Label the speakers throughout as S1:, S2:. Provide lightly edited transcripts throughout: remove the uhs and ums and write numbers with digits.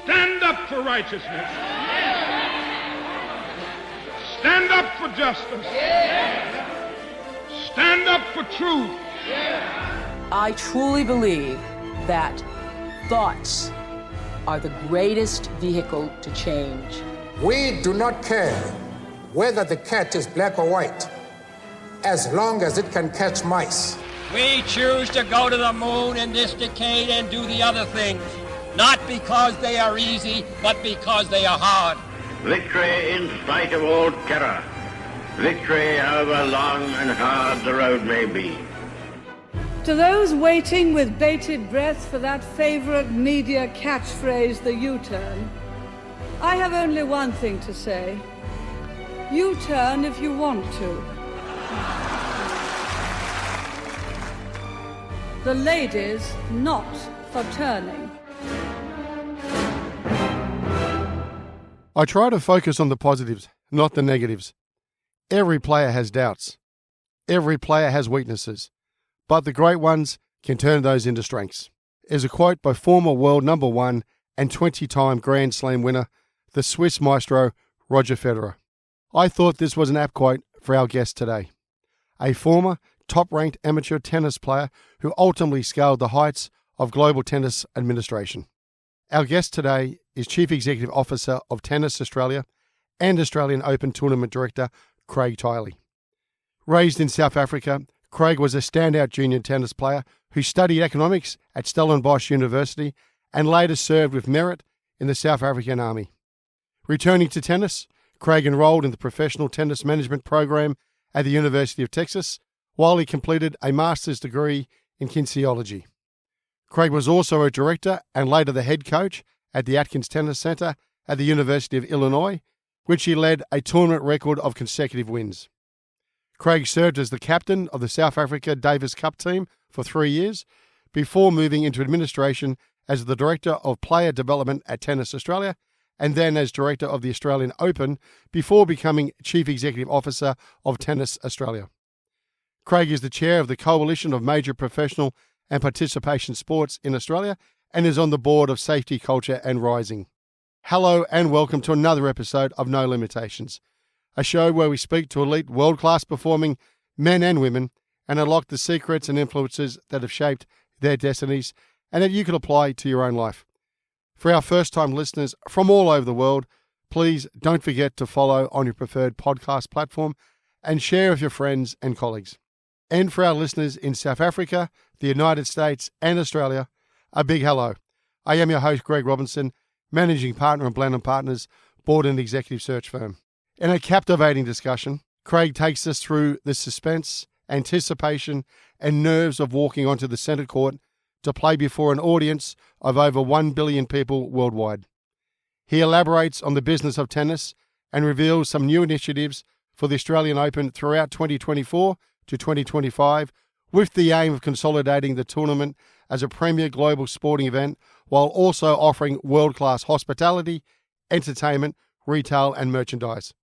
S1: Stand up for righteousness. Stand up for justice. Stand up for truth.
S2: I truly believe that thoughts are the greatest vehicle to change.
S3: We do not care whether the cat is black or white, as long as it can catch mice.
S4: We choose to go to the moon in this decade and do the other things, not because they are easy, but because they are hard.
S5: Victory in spite of all terror. Victory however long and hard the road may be.
S6: To those waiting with bated breath for that favorite media catchphrase, the U-turn, I have only one thing to say. U-turn if you want to. The ladies not for turning.
S7: I try to focus on the positives, not the negatives. Every player has doubts. Every player has weaknesses. But the great ones can turn those into strengths. Is a quote by former world number 1 and 20-time Grand Slam winner, the Swiss maestro Roger Federer. I thought this was an apt quote for our guest today. A former top-ranked amateur tennis player who ultimately scaled the heights of global tennis administration. Our guest today is Chief Executive Officer of Tennis Australia and Australian Open Tournament Director Craig Tiley. Raised in South Africa, Craig was a standout junior tennis player who studied economics at Stellenbosch University and later served with merit in the South African Army. Returning to tennis, Craig enrolled in the Professional Tennis Management program at the University of Texas, while he completed a master's degree in kinesiology. Craig was also a director and later the head coach at the Atkins Tennis Centre at the University of Illinois, which he led a tournament record of consecutive wins. Craig served as the captain of the South Africa Davis Cup team for 3 years, before moving into administration as the Director of Player Development at Tennis Australia, and then as Director of the Australian Open, before becoming Chief Executive Officer of Tennis Australia. Craig is the chair of the Coalition of Major Professional and Participation Sports in Australia and is on the board of Safety, Culture and Rising. Hello and welcome to another episode of No Limitations, a show where we speak to elite world-class performing men and women and unlock the secrets and influences that have shaped their destinies and that you can apply to your own life. For our first-time listeners from all over the world, please don't forget to follow on your preferred podcast platform and share with your friends and colleagues. And for our listeners in South Africa, the United States and Australia, a big hello. I am your host, Greg Robinson, Managing Partner of Blenheim Partners, Board and Executive Search Firm. In a captivating discussion, Craig takes us through the suspense, anticipation and nerves of walking onto the centre court to play before an audience of over 1 billion people worldwide. He elaborates on the business of tennis and reveals some new initiatives for the Australian Open throughout 2024 to 2025, with the aim of consolidating the tournament as a premier global sporting event while also offering world-class hospitality, entertainment, retail and merchandise.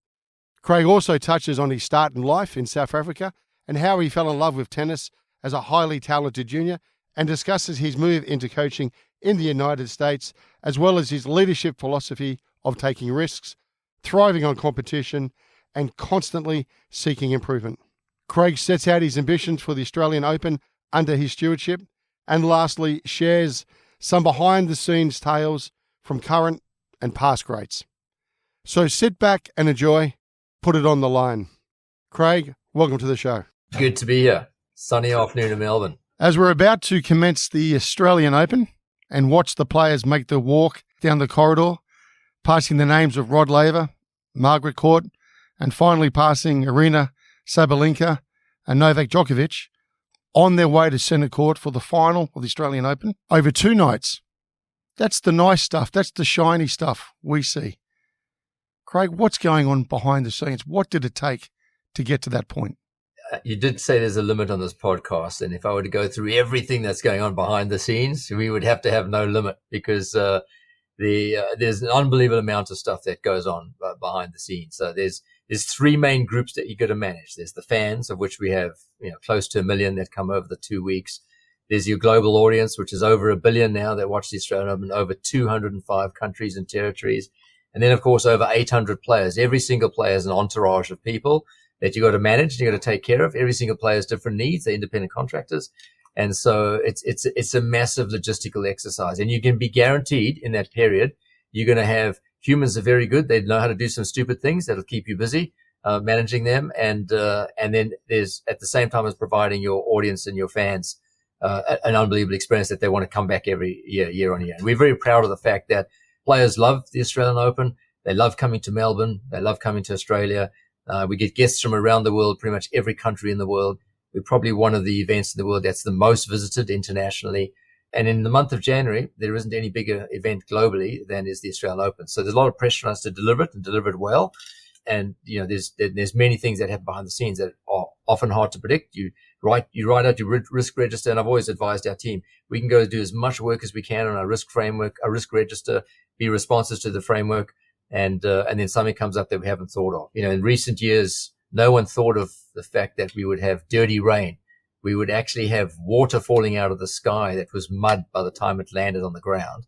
S7: Craig also touches on his start in life in South Africa and how he fell in love with tennis as a highly talented junior, and discusses his move into coaching in the United States, as well as his leadership philosophy of taking risks, thriving on competition, and constantly seeking improvement. Craig sets out his ambitions for the Australian Open under his stewardship, and lastly shares some behind-the-scenes tales from current and past greats. So sit back and enjoy. Put it on the line. Craig, welcome to the show.
S8: Good to be here. Sunny afternoon in Melbourne.
S7: As we're about to commence the Australian Open and watch the players make the walk down the corridor, passing the names of Rod Laver, Margaret Court, and finally passing Arina Sabalenka and Novak Djokovic on their way to centre court for the final of the Australian Open over 2 nights. That's the nice stuff. That's the shiny stuff we see. Craig, what's going on behind the scenes? What did it take to get to that point?
S8: You did say there's a limit on this podcast, and if I were to go through everything that's going on behind the scenes, we would have to have no limit, because there's an unbelievable amount of stuff that goes on behind the scenes. So there's 3 main groups that you got to manage. There's the fans, of which we have close to 1 million that come over the 2 weeks. There's your global audience, which is over 1 billion now that watch the Australian Open, over 205 countries and territories. And then, of course, over 800 players. Every single player is an entourage of people that you got to manage, you got to take care of. Every single player has different needs. They're independent contractors. And so it's a massive logistical exercise. And you can be guaranteed in that period, you're going to have humans are very good. They know how to do some stupid things that'll keep you busy, managing them. And then there's at the same time as providing your audience and your fans, an unbelievable experience that they want to come back every year on year. And we're very proud of the fact that players love the Australian Open. They love coming to Melbourne. They love coming to Australia. We get guests from around the world, pretty much every country in the world. We're probably one of the events in the world that's the most visited internationally. And in the month of January, there isn't any bigger event globally than is the Australian Open. So there's a lot of pressure on us to deliver it and deliver it well. And, you know, there's many things that happen behind the scenes that are often hard to predict. You write out your risk register. And I've always advised our team, we can go do as much work as we can on our risk framework, our risk register, be responsive to the framework. And then something comes up that we haven't thought of. You know, in recent years, no one thought of the fact that we would have dirty rain. We would actually have water falling out of the sky that was mud by the time it landed on the ground.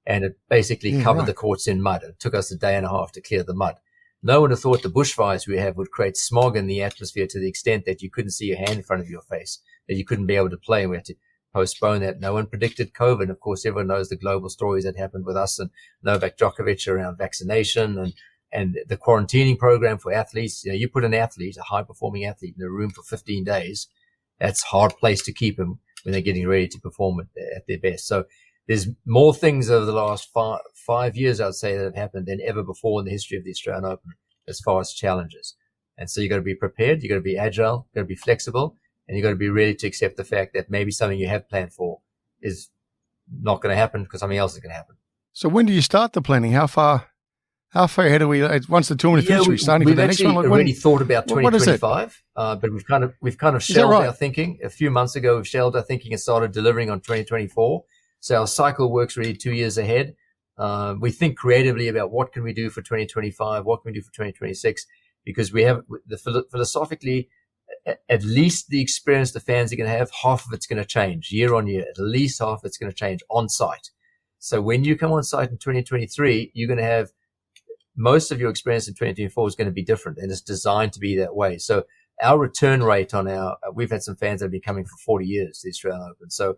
S8: And it basically covered the courts in mud. It took us a day and a half to clear the mud. No one had thought the bushfires we have would create smog in the atmosphere to the extent that you couldn't see your hand in front of your face, that you couldn't be able to play. We had to postpone that. No one predicted COVID. Of course, everyone knows the global stories that happened with us and Novak Djokovic around vaccination and the quarantining program for athletes. You know, you put an athlete, a high-performing athlete, in a room for 15 days, that's a hard place to keep them when they're getting ready to perform at their best. So there's more things over the last 5 years, I'd say, that have happened than ever before in the history of the Australian Open as far as challenges. And so you've got to be prepared, you've got to be agile, you've got to be flexible, and you've got to be ready to accept the fact that maybe something you have planned for is not going to happen because something else is going to happen.
S7: So when do you start the planning? How far ahead are we? Once the tournament finishes, we're starting for the next one.
S8: We've already thought about 2025, but we've kind of shelved our thinking. A few months ago, we've shelved our thinking and started delivering on 2024. So our cycle works really 2 years ahead. We think creatively about what can we do for 2025, what can we do for 2026, because we have philosophically, at least the experience the fans are going to have, half of it's going to change year on year. At least half of it's going to change on site. So when you come on site in 2023, you're going to have most of your experience in 2024 is going to be different, and it's designed to be that way. So our return rate on we've had some fans that have been coming for 40 years, the Australian Open. So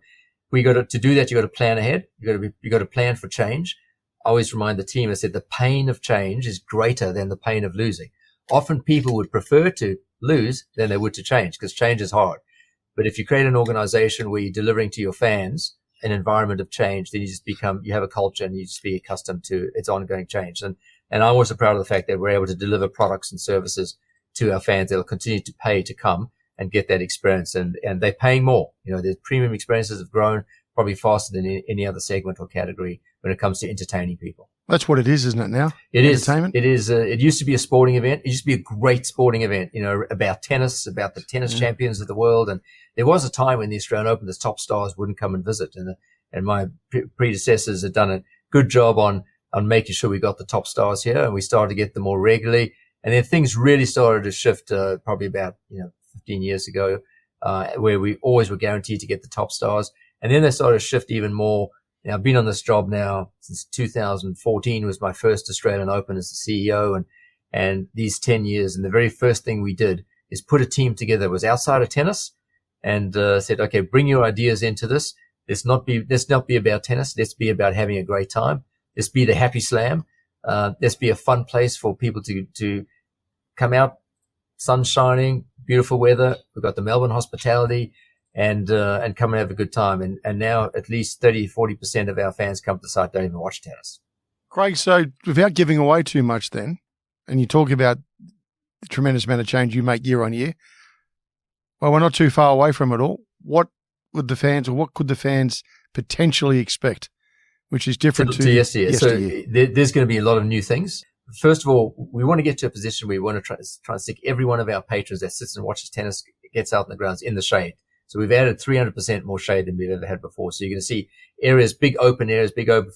S8: we got to do that. You got to plan ahead. You got to plan for change. I always remind the team, I said, the pain of change is greater than the pain of losing. Often people would prefer to lose than they would to change because change is hard. But if you create an organization where you're delivering to your fans an environment of change, then you have a culture and you just be accustomed to its ongoing change. And I'm also proud of the fact that we're able to deliver products and services to our fans that will continue to pay to come and get that experience. And they're paying more. You know, the premium experiences have grown probably faster than any other segment or category when it comes to entertaining people.
S7: That's what it is, isn't it now?
S8: It is.
S7: Entertainment?
S8: It is. It used to be a sporting event. It used to be a great sporting event, you know, about tennis, about the tennis champions of the world. And there was a time when the Australian Open, the top stars wouldn't come and visit. And my predecessors had done a good job on making sure we got the top stars here, and we started to get them more regularly. And then things really started to shift, probably about, 15 years ago, where we always were guaranteed to get the top stars. And then they started to shift even more. I've been on this job now since 2014 was my first Australian Open as the CEO, and these 10 years. And the very first thing we did is put a team together. It was outside of tennis, and said, okay, bring your ideas into this. Let's not be about tennis. Let's be about having a great time. Let's be the happy slam. Let's be a fun place for people to come out, sun shining, beautiful weather. We've got the Melbourne hospitality. And come and have a good time. And now at least 30-40% of our fans come to the site, don't even watch tennis.
S7: Craig, so without giving away too much then, and you talk about the tremendous amount of change you make year on year, well, we're not too far away from it all. What could the fans potentially expect, which is different to
S8: yesteryear? So there's going to be a lot of new things. First of all, we want to get to a position where we want to try and stick every one of our patrons that sits and watches tennis, gets out in the grounds in the shade. So we've added 300% more shade than we've ever had before. So you're going to see areas, big open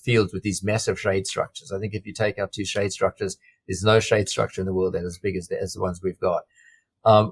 S8: fields with these massive shade structures. I think if you take out 2 shade structures, there's no shade structure in the world that is as big as the ones we've got.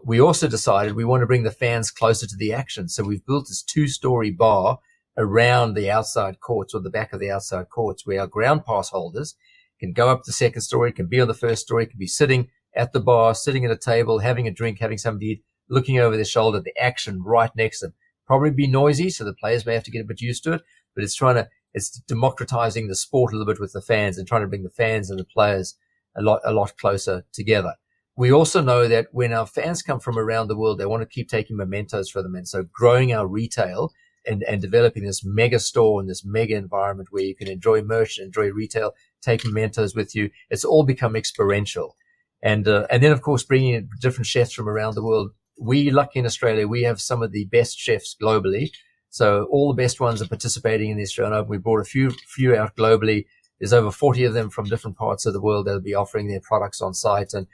S8: We also decided we want to bring the fans closer to the action. So we've built this 2-story bar around the outside courts, or the back of the outside courts, where our ground pass holders can go up the second story, can be on the first story, can be sitting at the bar, sitting at a table, having a drink, having something to eat, looking over their shoulder, the action right next to them. Probably be noisy, so the players may have to get a bit used to it, but it's democratizing the sport a little bit with the fans and trying to bring the fans and the players a lot closer together. We also know that when our fans come from around the world, they want to keep taking mementos for them. And so growing our retail and developing this mega store and this mega environment where you can enjoy merch, enjoy retail, take mementos with you, it's all become experiential. And then, of course, bringing in different chefs from around the world. We, lucky in Australia, we have some of the best chefs globally. So all the best ones are participating in the Australian Open. We brought a few out globally. There's over 40 of them from different parts of the world that'll be offering their products on site. And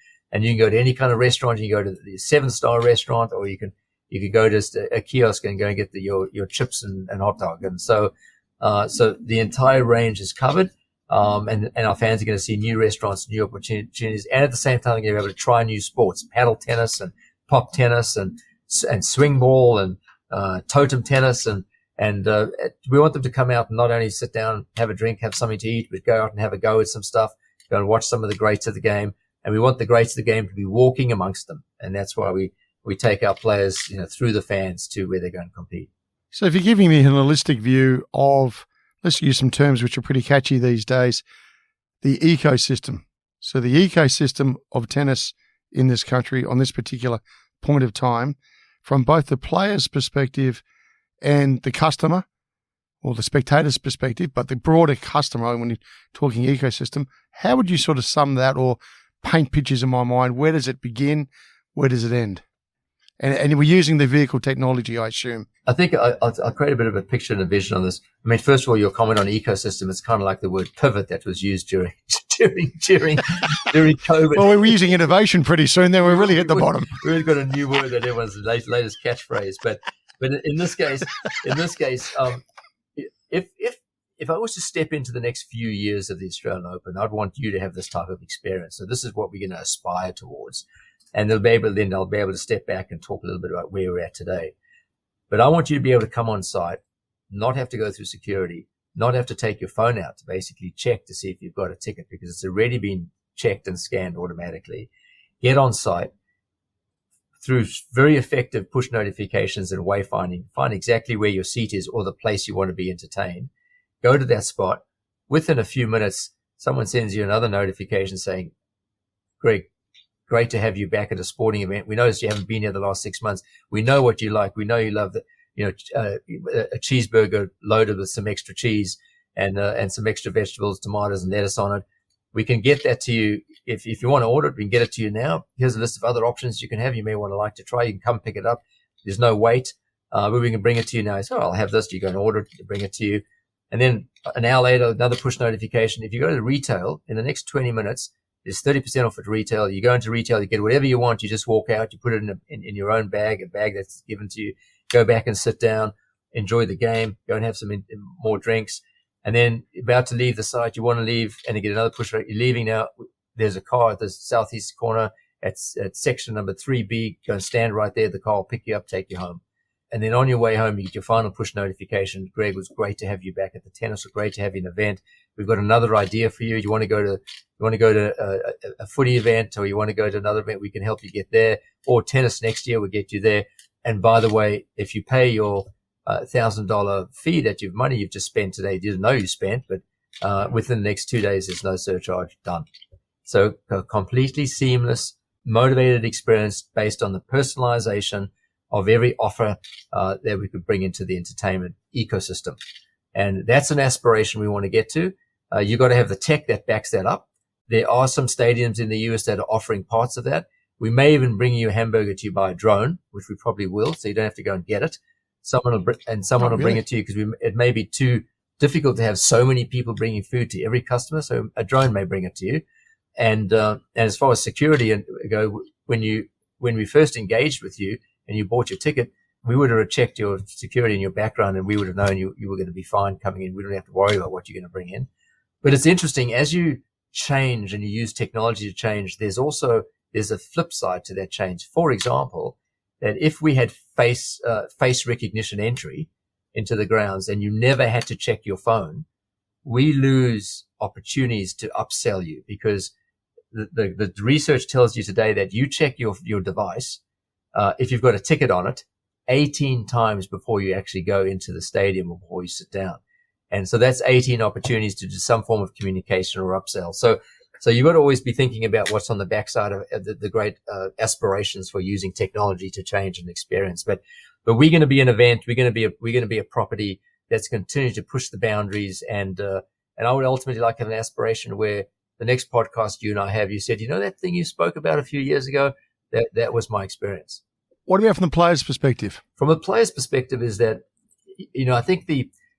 S8: you can go to any kind of restaurant. You can go to the 7-star restaurant, or you can go to a kiosk and go and get your chips and hot dog. And so the entire range is covered. And our fans are going to see new restaurants, new opportunities. And at the same time, they're going to be able to try new sports, paddle tennis and pop tennis and swing ball and totem tennis. And we want them to come out and not only sit down, have a drink, have something to eat, but go out and have a go at some stuff, go and watch some of the greats of the game. And we want the greats of the game to be walking amongst them. And that's why we take our players, through the fans to where they're going to compete.
S7: So if you're giving me an holistic view of, let's use some terms which are pretty catchy these days, the ecosystem. So the ecosystem of tennis in this country on this particular point of time, from both the player's perspective and the customer, or the spectator's perspective, but the broader customer, when you're talking ecosystem, how would you sort of sum that or paint pictures in my mind? Where does it begin? Where does it end? And we're using the vehicle technology, I assume.
S8: I think I'll create a bit of a picture and a vision on this. I mean, first of all, your comment on ecosystem, it's kind of like the word pivot that was used during COVID.
S7: Well, we're using innovation pretty soon, then we're really at the bottom.
S8: We've got a new word that everyone's latest catchphrase. But in this case, if I was to step into the next few years of the Australian Open, I'd want you to have this type of experience. So this is what we're going to aspire towards. And I'll be able to step back and talk a little bit about where we're at today. But I want you to be able to come on site, not have to go through security, not have to take your phone out to basically check to see if you've got a ticket, because it's already been checked and scanned automatically. Get on site through very effective push notifications and wayfinding, find exactly where your seat is or the place you want to be entertained. Go to that spot. Within a few minutes, someone sends you another notification saying, Greg, great to have you back at a sporting event. We noticed you haven't been here the last 6 months. We know what you like. We know you love a cheeseburger loaded with some extra cheese and some extra vegetables, tomatoes and lettuce on it. We can get that to you. If you want to order it, we can get it to you now. Here's a list of other options you can have. You may want to like to try. You can come pick it up. There's no wait. But we can bring it to you now. So I'll have this. You go and order it, bring it to you. And then an hour later, another push notification. If you go to retail in the next 20 minutes, there's 30% off at retail. You go into retail, you get whatever you want. You just walk out, you put it in your own bag, a bag that's given to you. Go back and sit down, enjoy the game, go and have some more drinks. And then about to leave the site, you want to leave and you get another push. You're leaving now. There's a car at the southeast corner at section number 3B. Go and stand right there. The car will pick you up, take you home. And then on your way home, you get your final push notification. Greg, it was great to have you back at the tennis. It was great to have you in an event. We've got another idea for you. You want to go to a footy event, or you want to go to another event, we can help you get there. Or tennis next year, we'll get you there. And by the way, if you pay your $1,000 fee money you've just spent today, you didn't know you spent, but within the next 2 days, there's no surcharge. Done. So a completely seamless, motivated experience based on the personalization of every offer that we could bring into the entertainment ecosystem. And that's an aspiration we want to get to. You've got to have the tech that backs that up. There are some stadiums in the US that are offering parts of that. We may even bring you a hamburger to you by a drone, which we probably will, so you don't have to go and get it. Someone will bring it to you, because it may be too difficult to have so many people bringing food to every customer, so a drone may bring it to you. And as far as security go, when we first engaged with you and you bought your ticket, we would have checked your security and your background, and we would have known you were going to be fine coming in. We don't have to worry about what you're going to bring in. But it's interesting, as you change and you use technology to change, there's also there's a flip side to that change. For example, that if we had face recognition entry into the grounds and you never had to check your phone, we lose opportunities to upsell you, because the research tells you today that you check your device, if you've got a ticket on it, 18 times before you actually go into the stadium or before you sit down. And so that's 18 opportunities to do some form of communication or upsell. So you've got to always be thinking about what's on the backside of the great aspirations for using technology to change an experience. But we're going to be an event. We're going to be a property that's going to continue to push the boundaries. And I would ultimately like to have an aspiration where the next podcast you and I have, you said, that thing you spoke about a few years ago, that was my experience.
S7: What about from the player's perspective?
S8: From a player's perspective is that, I think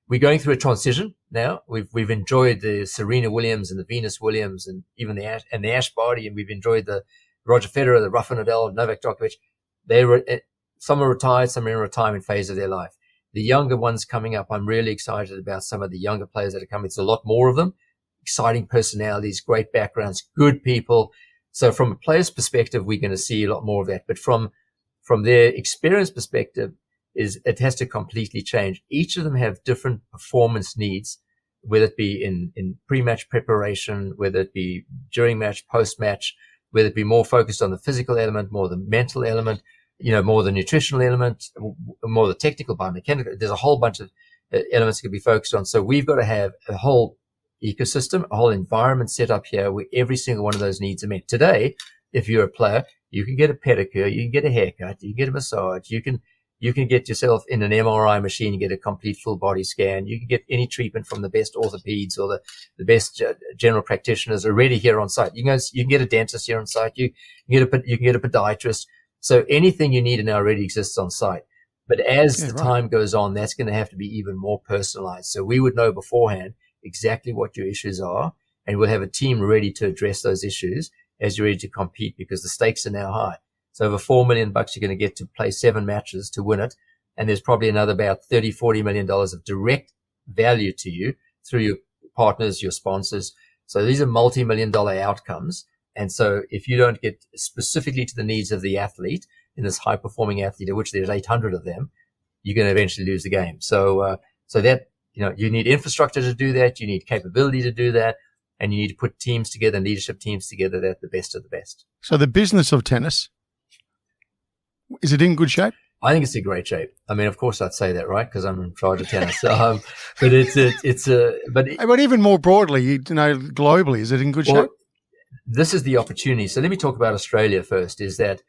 S8: we're going through a transition now. We've enjoyed the Serena Williams and the Venus Williams and even the Ash Barty, and we've enjoyed the Roger Federer, the Rafa Nadal, Novak Djokovic. Some are retired, some are in a retirement phase of their life. The younger ones coming up, I'm really excited about some of the younger players that are coming. It's a lot more of them. Exciting personalities, great backgrounds, good people. So from a player's perspective, we're going to see a lot more of that. But from their experience perspective, it has to completely change. Each of them have different performance needs, whether it be in pre-match preparation, whether it be during match, post-match, whether it be more focused on the physical element, more the mental element, more the nutritional element, more the technical, biomechanical. There's a whole bunch of elements that can be focused on. So we've got to have a whole ecosystem, a whole environment set up here where every single one of those needs are met. Today, if you're a player, you can get a pedicure, you can get a haircut, you can get a massage, you can get yourself in an MRI machine and get a complete full body scan. You can get any treatment from the best orthopeds or the best general practitioners already here on site. You can get a dentist here on site. You can get a podiatrist. So anything you need now already exists on site. But as the time goes on, that's going to have to be even more personalized. So we would know beforehand exactly what your issues are, and we'll have a team ready to address those issues as you're ready to compete, because the stakes are now high. So over $4 million you're going to get to play 7 matches to win it. And there's probably another about $30-40 million of direct value to you through your partners, your sponsors. So these are multi-million-dollar outcomes. And so if you don't get specifically to the needs of the athlete, in this high-performing athlete, of which there's 800 of them, you're going to eventually lose the game. So that, you need infrastructure to do that. You need capability to do that. And you need to put teams together, leadership teams together, that the best of the best.
S7: So the business of tennis, is it in good shape?
S8: I think it's in great shape. I mean, of course I'd say that, right? Because I'm in charge of tennis. But
S7: even more broadly, globally, is it in good shape?
S8: This is the opportunity. So let me talk about Australia first, is that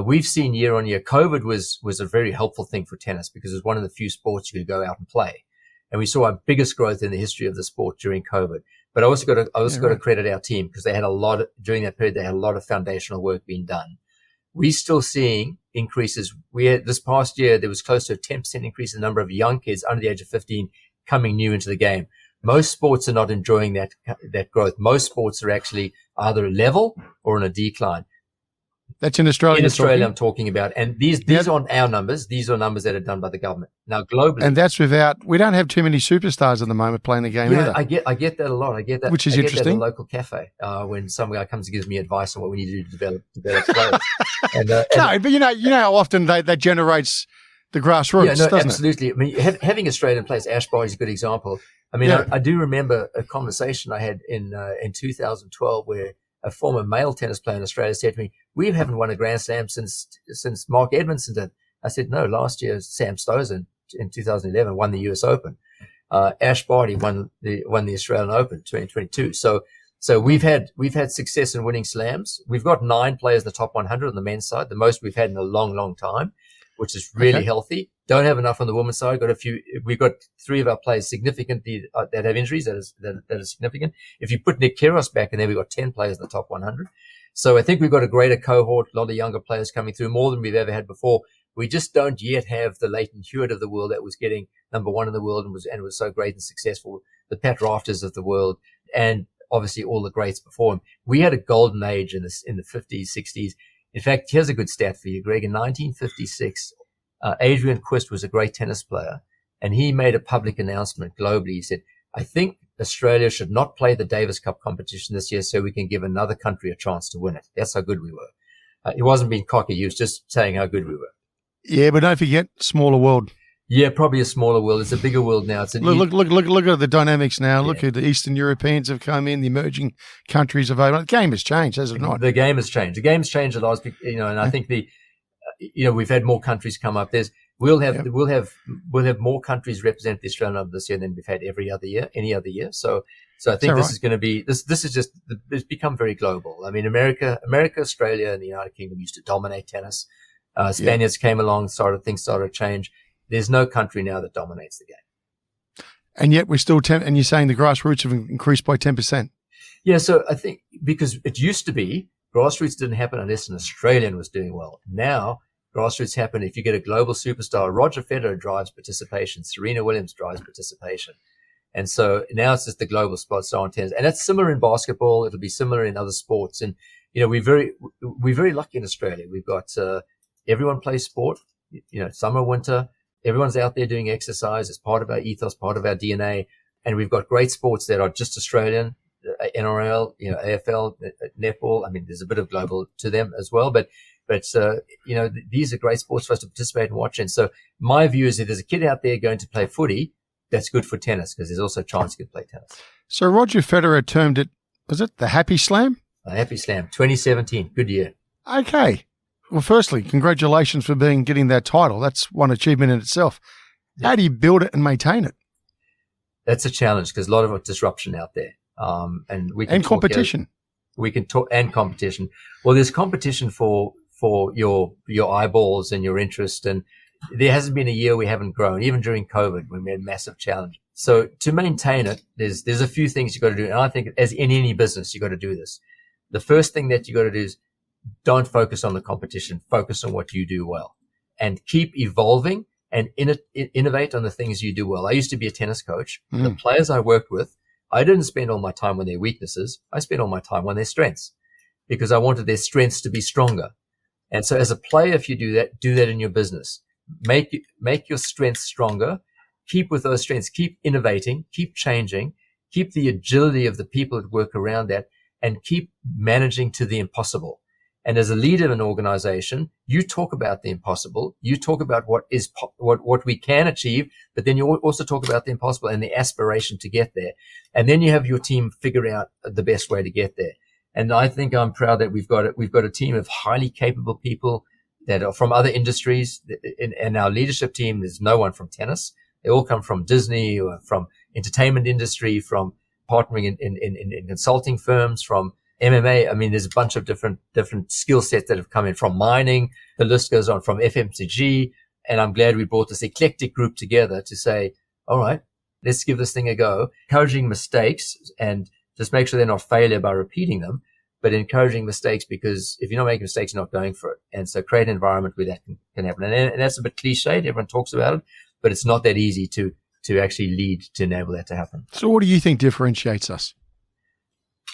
S8: we've seen year on year, COVID was a very helpful thing for tennis because it was one of the few sports you could go out and play. And we saw our biggest growth in the history of the sport during COVID. But I also got to credit our team, because they had during that period, they had a lot of foundational work being done. We're still seeing increases. This past year, there was close to a 10% increase in the number of young kids under the age of 15 coming new into the game. Most sports are not enjoying that growth. Most sports are actually either level or in a decline.
S7: That's in Australia.
S8: In Australia, I'm talking about. And these aren't our numbers. These are numbers that are done by the government. Now, globally.
S7: And that's we don't have too many superstars at the moment playing the game either.
S8: I get that a lot. I get that.
S7: Which is interesting.
S8: That at a local cafe, when some guy comes and gives me advice on what we need to do to develop players.
S7: No, but you know how often that generates the grassroots, doesn't
S8: absolutely.
S7: it?
S8: I mean, having Australian players, Ash Barty is a good example. I mean, I do remember a conversation I had in 2012 where a former male tennis player in Australia said to me, "We haven't won a Grand Slam since Mark Edmondson did." I said, "No, last year Sam Stosur in 2011 won the US Open. Ash Barty won the Australian Open 2022. So we've had success in winning slams. We've got 9 players in the top 100 on the men's side, the most we've had in a long, long time, which is really healthy. Don't have enough on the women's side. We've got 3 of our players significantly that have injuries. That is significant. If you put Nick Kyrgios back in there, we've got 10 players in the top 100. So I think we've got a greater cohort, a lot of younger players coming through, more than we've ever had before. We just don't yet have the Leighton Hewitt of the world that was getting number 1 in the world and was so great and successful. The Pat Rafters of the world, and obviously all the greats before him. We had a golden age in the 50s, 60s. In fact, here's a good stat for you, Greg. In 1956, Adrian Quist was a great tennis player, and he made a public announcement globally. He said, "I think Australia should not play the Davis Cup competition this year so we can give another country a chance to win it." That's how good we were. He wasn't being cocky. He was just saying how good we were.
S7: Yeah, but don't forget, smaller world.
S8: Yeah, probably a smaller world. It's a bigger world now. It's
S7: Look at the dynamics now. Yeah. Look at the Eastern Europeans have come in, the emerging countries have opened. The game has changed, has it not?
S8: The game has changed. The game's changed a lot, and I think we've had more countries come up. We'll have more countries represent the Australian Open this year than we've had any other year. So I think this is going to be this is just it's become very global. I mean, America, Australia, and the United Kingdom used to dominate tennis. Spaniards came along, things started to change. There's no country now that dominates the game.
S7: And yet we're still and you're saying the grassroots have increased by 10%.
S8: Yeah, so I think because it used to be grassroots didn't happen unless an Australian was doing well. Now grassroots happen if you get a global superstar. Roger Federer drives participation. Serena Williams drives participation. And so now it's just the global star in tennis. And that's similar in basketball. It'll be similar in other sports. And, we're very lucky in Australia. We've got, everyone plays sport, summer, winter. Everyone's out there doing exercise. It's part of our ethos, part of our DNA. And we've got great sports that are just Australian, NRL, AFL, netball. I mean, there's a bit of global to them as well, but these are great sports for us to participate and watch in. So my view is if there's a kid out there going to play footy, that's good for tennis because there's also a chance you can play tennis.
S7: So Roger Federer termed it, was it the Happy Slam?
S8: The Happy Slam, 2017. Good year.
S7: Okay. Well, firstly, congratulations for getting that title. That's one achievement in itself. How do you build it and maintain it?
S8: That's a challenge because a lot of disruption out there. And
S7: competition.
S8: We can talk and competition. Well, there's competition for your eyeballs and your interest. And there hasn't been a year we haven't grown, even during COVID when we had massive challenge. So to maintain it, there's a few things you got to do. And I think as in any business, you got to do this. The first thing that you got to do is don't focus on the competition. Focus on what you do well and keep evolving and innovate on the things you do well. I used to be a tennis coach. The players I worked with, I didn't spend all my time on their weaknesses. I spent all my time on their strengths because I wanted their strengths to be stronger. And so as a player, if you do that in your business, make your strengths stronger, keep with those strengths, keep innovating, keep changing, keep the agility of the people that work around that, and keep managing to the impossible. And as a leader of an organization, you talk about the impossible. You talk about what we can achieve, but then you also talk about the impossible and the aspiration to get there. And then you have your team figure out the best way to get there. And I think I'm proud that we've got a team of highly capable people that are from other industries. In our leadership team, there's no one from tennis. They all come from Disney or from entertainment industry, from partnering in consulting firms, from MMA. I mean, there's a bunch of different skill sets that have come in from mining. The list goes on, from FMCG. And I'm glad we brought this eclectic group together to say, all right, let's give this thing a go, encouraging mistakes and just make sure they're not failure by repeating them, but encouraging mistakes, because if you're not making mistakes, you're not going for it. And so create an environment where that can happen. And that's a bit cliched. Everyone talks about it, but it's not that easy to actually lead to enable that to happen.
S7: So what do you think differentiates us?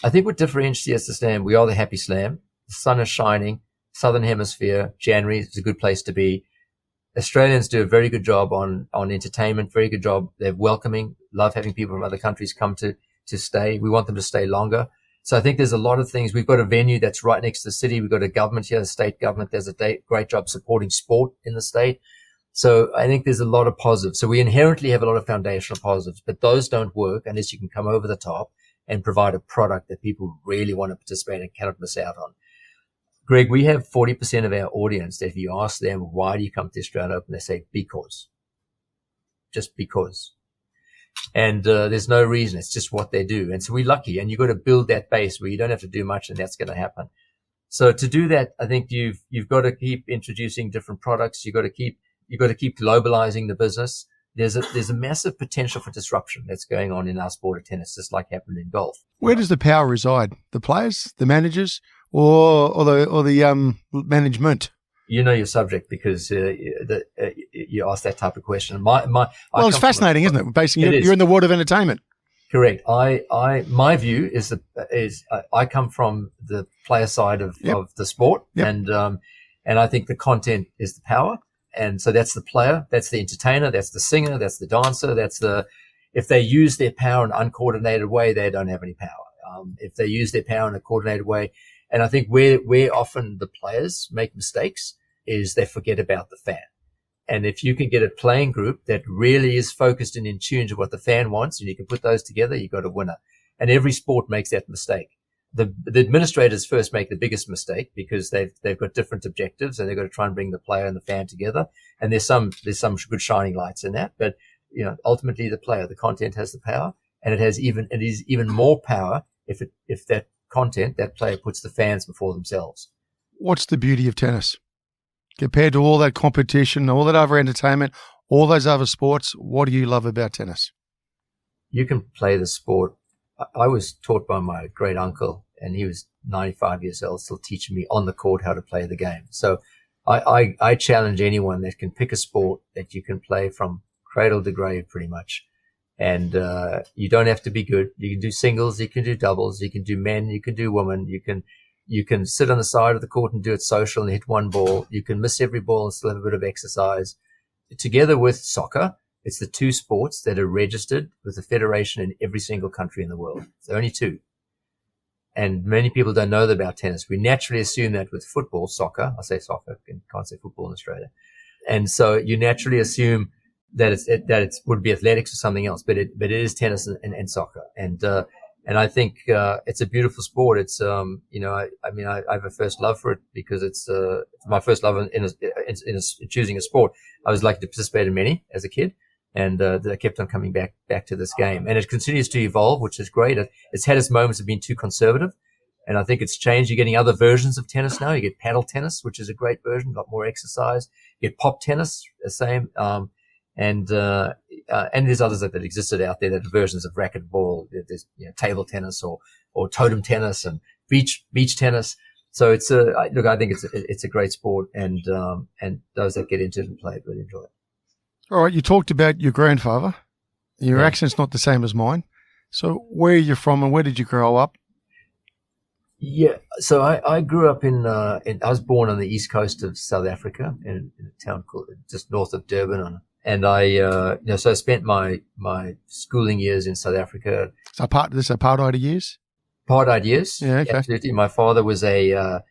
S8: I think what differentiates the Slam, we are the Happy Slam. The sun is shining. Southern Hemisphere, January is a good place to be. Australians do a very good job on entertainment, very good job. They're welcoming, love having people from other countries come to stay. We want them to stay longer. So I think there's a lot of things. We've got a venue that's right next to the city. We've got a government here, the state government. There's a great job supporting sport in the state. So I think there's a lot of positives. So we inherently have a lot of foundational positives, but those don't work unless you can come over the top and provide a product that people really want to participate and cannot miss out on. Greg, we have 40% of our audience that if you ask them, why do you come to the Australian Open? They say, because. Just because. And there's no reason. It's just what they do. And so we're lucky. And you've got to build that base where you don't have to do much, and that's going to happen. So to do that, I think you've got to keep introducing different products. You've got to keep globalizing the business. There's a massive potential for disruption that's going on in our sport of tennis, just like happened in golf.
S7: Where does the power reside? The players, the managers, or the management?
S8: You know your subject because you asked that type of question.
S7: Well, it's fascinating, isn't it? Basically, you're in the world of entertainment.
S8: Correct. My view is I come from the player side of the sport, and I think the content is the power. And so that's the player, that's the entertainer, that's the singer, that's the dancer, if they use their power in an uncoordinated way, they don't have any power. If they use their power in a coordinated way, And I think where often the players make mistakes is they forget about the fan. And if you can get a playing group that really is focused and in tune to what the fan wants, and you can put those together, you got a winner. And every sport makes that mistake. The administrators first make the biggest mistake because they've got different objectives and they've got to try and bring the player and the fan together. And there's some good shining lights in that. But, ultimately the player, the content has the power, and it is even more power if that content, that player puts the fans before themselves.
S7: What's the beauty of tennis? Compared to all that competition, all that other entertainment, all those other sports, what do you love about tennis?
S8: You can play the sport. I was taught by my great uncle, and he was 95 years old, still teaching me on the court how to play the game. So I challenge anyone that can pick a sport that you can play from cradle to grave pretty much. And you don't have to be good. You can do singles, you can do doubles, you can do men, you can do women, you can sit on the side of the court and do it social and hit one ball. You can miss every ball and still have a bit of exercise. Together with soccer, it's the two sports that are registered with the federation in every single country in the world. It's only two. And many people don't know about tennis. We naturally assume that with football, soccer, I say soccer, can't say football in Australia. And so you naturally assume that it would be athletics or something else, but it is tennis and soccer. And I think it's a beautiful sport. It's I have a first love for it because it's my first love in choosing a sport. I was lucky to participate in many as a kid, and I kept on coming back to this game. And it continues to evolve, which is great. It's had its moments of being too conservative, and I think it's changed. You're getting other versions of tennis now. You get paddle tennis, which is a great version, got more exercise. You get pop tennis, the same. And there's others that existed out there that are versions of racquetball. There's table tennis or totem tennis and beach tennis. So I think it's a great sport, and those that get into it and play it really enjoy it.
S7: All right, you talked about your grandfather. Your accent's not the same as mine. So where are you from and where did you grow up?
S8: Yeah, so I grew up I was born on the east coast of South Africa in a town called just north of Durban. And so I spent my schooling years in South Africa.
S7: So this apartheid years?
S8: Apartheid years.
S7: Yeah, okay.
S8: Absolutely. My father was a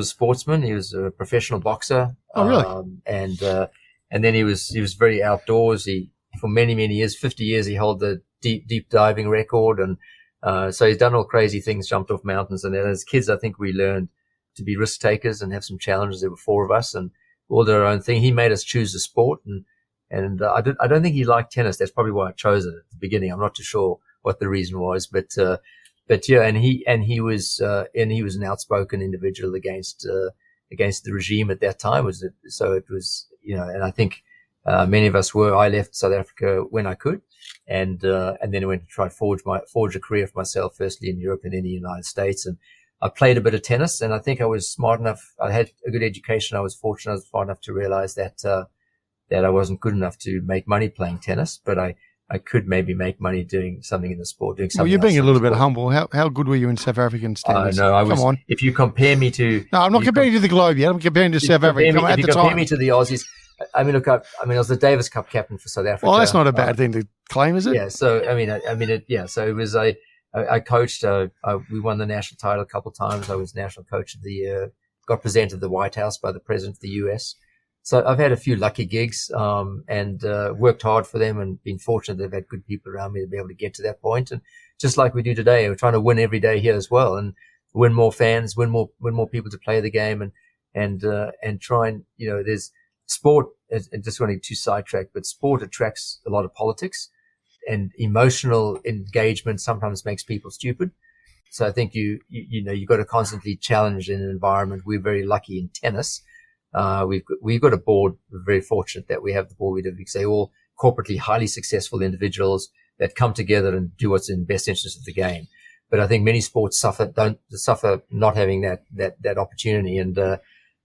S8: sportsman. He was a professional boxer.
S7: Oh, really?
S8: And then he was very outdoors. For many, many years, 50 years, he held the deep diving record. And, so he's done all crazy things, jumped off mountains. And then as kids, I think we learned to be risk takers and have some challenges. There were four of us and all did our own thing. He made us choose a sport, and I don't think he liked tennis. That's probably why I chose it at the beginning. I'm not too sure what the reason was, but yeah, and he was an outspoken individual against the regime at that time. So it was, and I think, many of us were. I left South Africa when I could, and then I went to try to forge a career for myself, firstly in Europe and then in the United States. And I played a bit of tennis, and I think I was smart enough. I had a good education. I was fortunate. I was smart enough to realize that I wasn't good enough to make money playing tennis, but I could maybe make money doing something in the sport, doing something.
S7: Well, you're being a little bit humble. How good were you in South African tennis?
S8: No, I was.
S7: Come on.
S8: If you compare me to.
S7: No, I'm not comparing you to the globe yet. I'm comparing to South Africa.
S8: If you compare me to the Aussies, I was the Davis Cup captain for South Africa.
S7: Well, that's not a bad thing to claim, is it?
S8: Yeah. So, so it was I coached, we won the national title a couple of times. I was national coach of the year, got presented the White House by the president of the US. So I've had a few lucky gigs, and worked hard for them and been fortunate that I've had good people around me to be able to get to that point. And just like we do today, we're trying to win every day here as well and win more fans, win more people to play the game and try and, there's sport, and just wanting to sidetrack, but sport attracts a lot of politics and emotional engagement sometimes makes people stupid. So I think you've got to constantly challenge in an environment. We're very lucky in tennis. We've got a board. We're very fortunate that we have the board. We say all corporately highly successful individuals that come together and do what's in the best interest of the game. But I think many sports suffer not having that opportunity.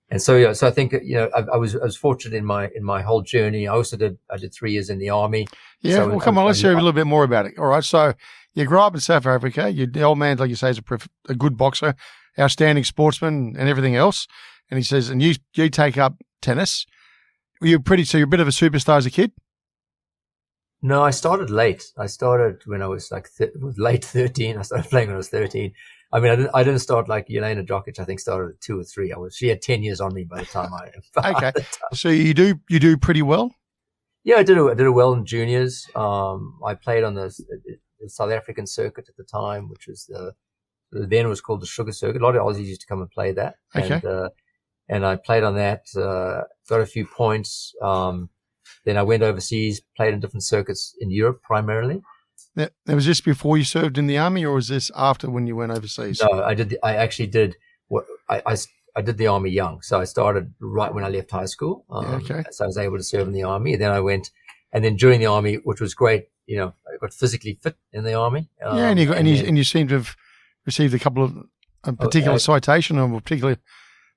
S8: And so I think, I was fortunate in my whole journey. I did 3 years in the army.
S7: Yeah.
S8: So
S7: well, come on, let's hear a little bit more about it. All right. So you grew up in South Africa. The old man, like you say, is a good boxer, outstanding sportsman and everything else. And he says, and you take up tennis. So you're a bit of a superstar as a kid?
S8: No, I started late. I started when I was like late 13. I started playing when I was 13. I mean, I didn't start like Jelena Jokic. I think started at 2 or 3. She had 10 years on me by the time I.
S7: Okay, so you do pretty well.
S8: Yeah, I did it well in juniors. I played on the South African circuit at the time, which was then was called the Sugar Circuit. A lot of Aussies used to come and play that.
S7: Okay.
S8: And I played on that, got a few points. Then I went overseas, played in different circuits in Europe primarily.
S7: That was this before you served in the army, or was this after when you went overseas?
S8: No, I actually did what I did the army young. So I started right when I left high school.
S7: Okay.
S8: So I was able to serve in the army. Then I went, and then during the army, which was great, I got physically fit in the army.
S7: And you seem to have received a couple of a particular citation or a particular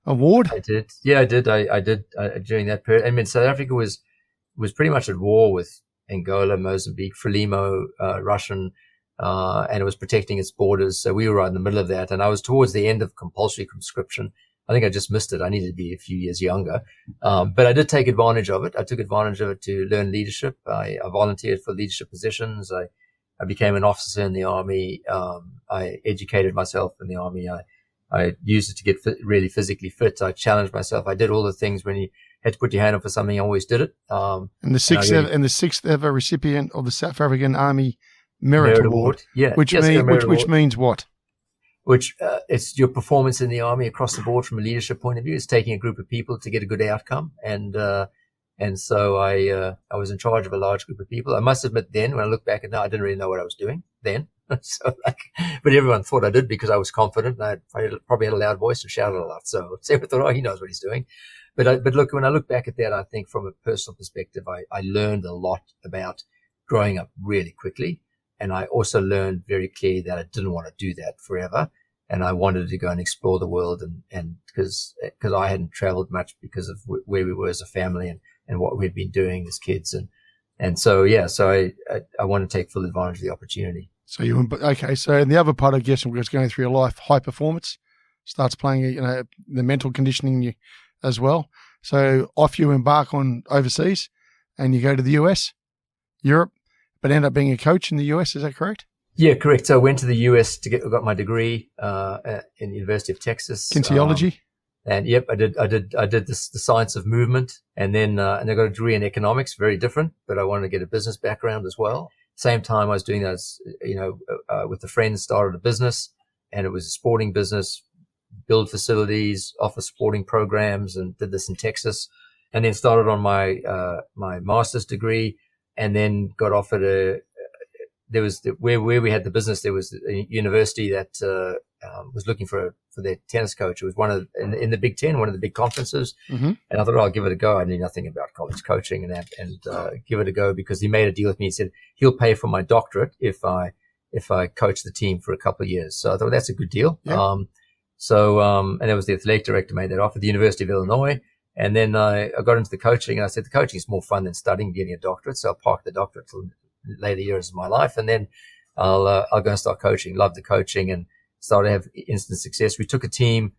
S7: award.
S8: I did. Yeah, I did. I did during that period. I mean, South Africa was pretty much at war with Angola, Mozambique, Frelimo, Russian, and it was protecting its borders. So we were right in the middle of that. And I was towards the end of compulsory conscription. I think I just missed it. I needed to be a few years younger. But I did take advantage of it. I took advantage of it to learn leadership. I volunteered for leadership positions. I became an officer in the army. I educated myself in the army. I used it to get really physically fit. I challenged myself. I did all the things when you had to put your hand up for something. I always did it.
S7: And the sixth ever recipient of the South African Army Merit Award.
S8: Yeah,
S7: which means what?
S8: Which it's your performance in the army across the board from a leadership point of view. It's taking a group of people to get a good outcome, and so I was in charge of a large group of people. I must admit, then when I look back at now, I didn't really know what I was doing then. So but everyone thought I did because I was confident. And I probably had a loud voice and shouted a lot. So everyone thought, oh, he knows what he's doing. But look, when I look back at that, I think from a personal perspective, I learned a lot about growing up really quickly. And I also learned very clearly that I didn't want to do that forever. And I wanted to go and explore the world and because I hadn't traveled much because of where we were as a family and what we'd been doing as kids. And so, yeah, so I want to take full advantage of the opportunity.
S7: So so in the other part, I guess, we're just going through your life, high performance starts playing, the mental conditioning you as well. So off you embark on overseas and you go to the US, Europe, but end up being a coach in the US. Is that correct?
S8: Yeah, correct. So I went to the US got my degree in the University of Texas.
S7: Kinesiology.
S8: And yep, I did the science of movement, and then I got a degree in economics, very different, but I wanted to get a business background as well. Same time I was doing that, with a friend, started a business, and it was a sporting business, build facilities, offer sporting programs, and did this in Texas, and then started on my my master's degree, and then got offered where we had the business, there was a university that was looking for their tennis coach. It was one of in the Big Ten, one of the big conferences. Mm-hmm. And I thought, I'll give it a go. I knew nothing about college coaching and that, and give it a go because he made a deal with me. He said he'll pay for my doctorate if I coach the team for a couple of years. So I thought that's a good deal. Yeah. And it was the athletic director made that offer, the University of Illinois. And then I got into the coaching, and I said the coaching is more fun than studying, getting a doctorate. So I'll park the doctorate till later years of my life, and then I'll go and start coaching. Love the coaching and started to have instant success. We took a team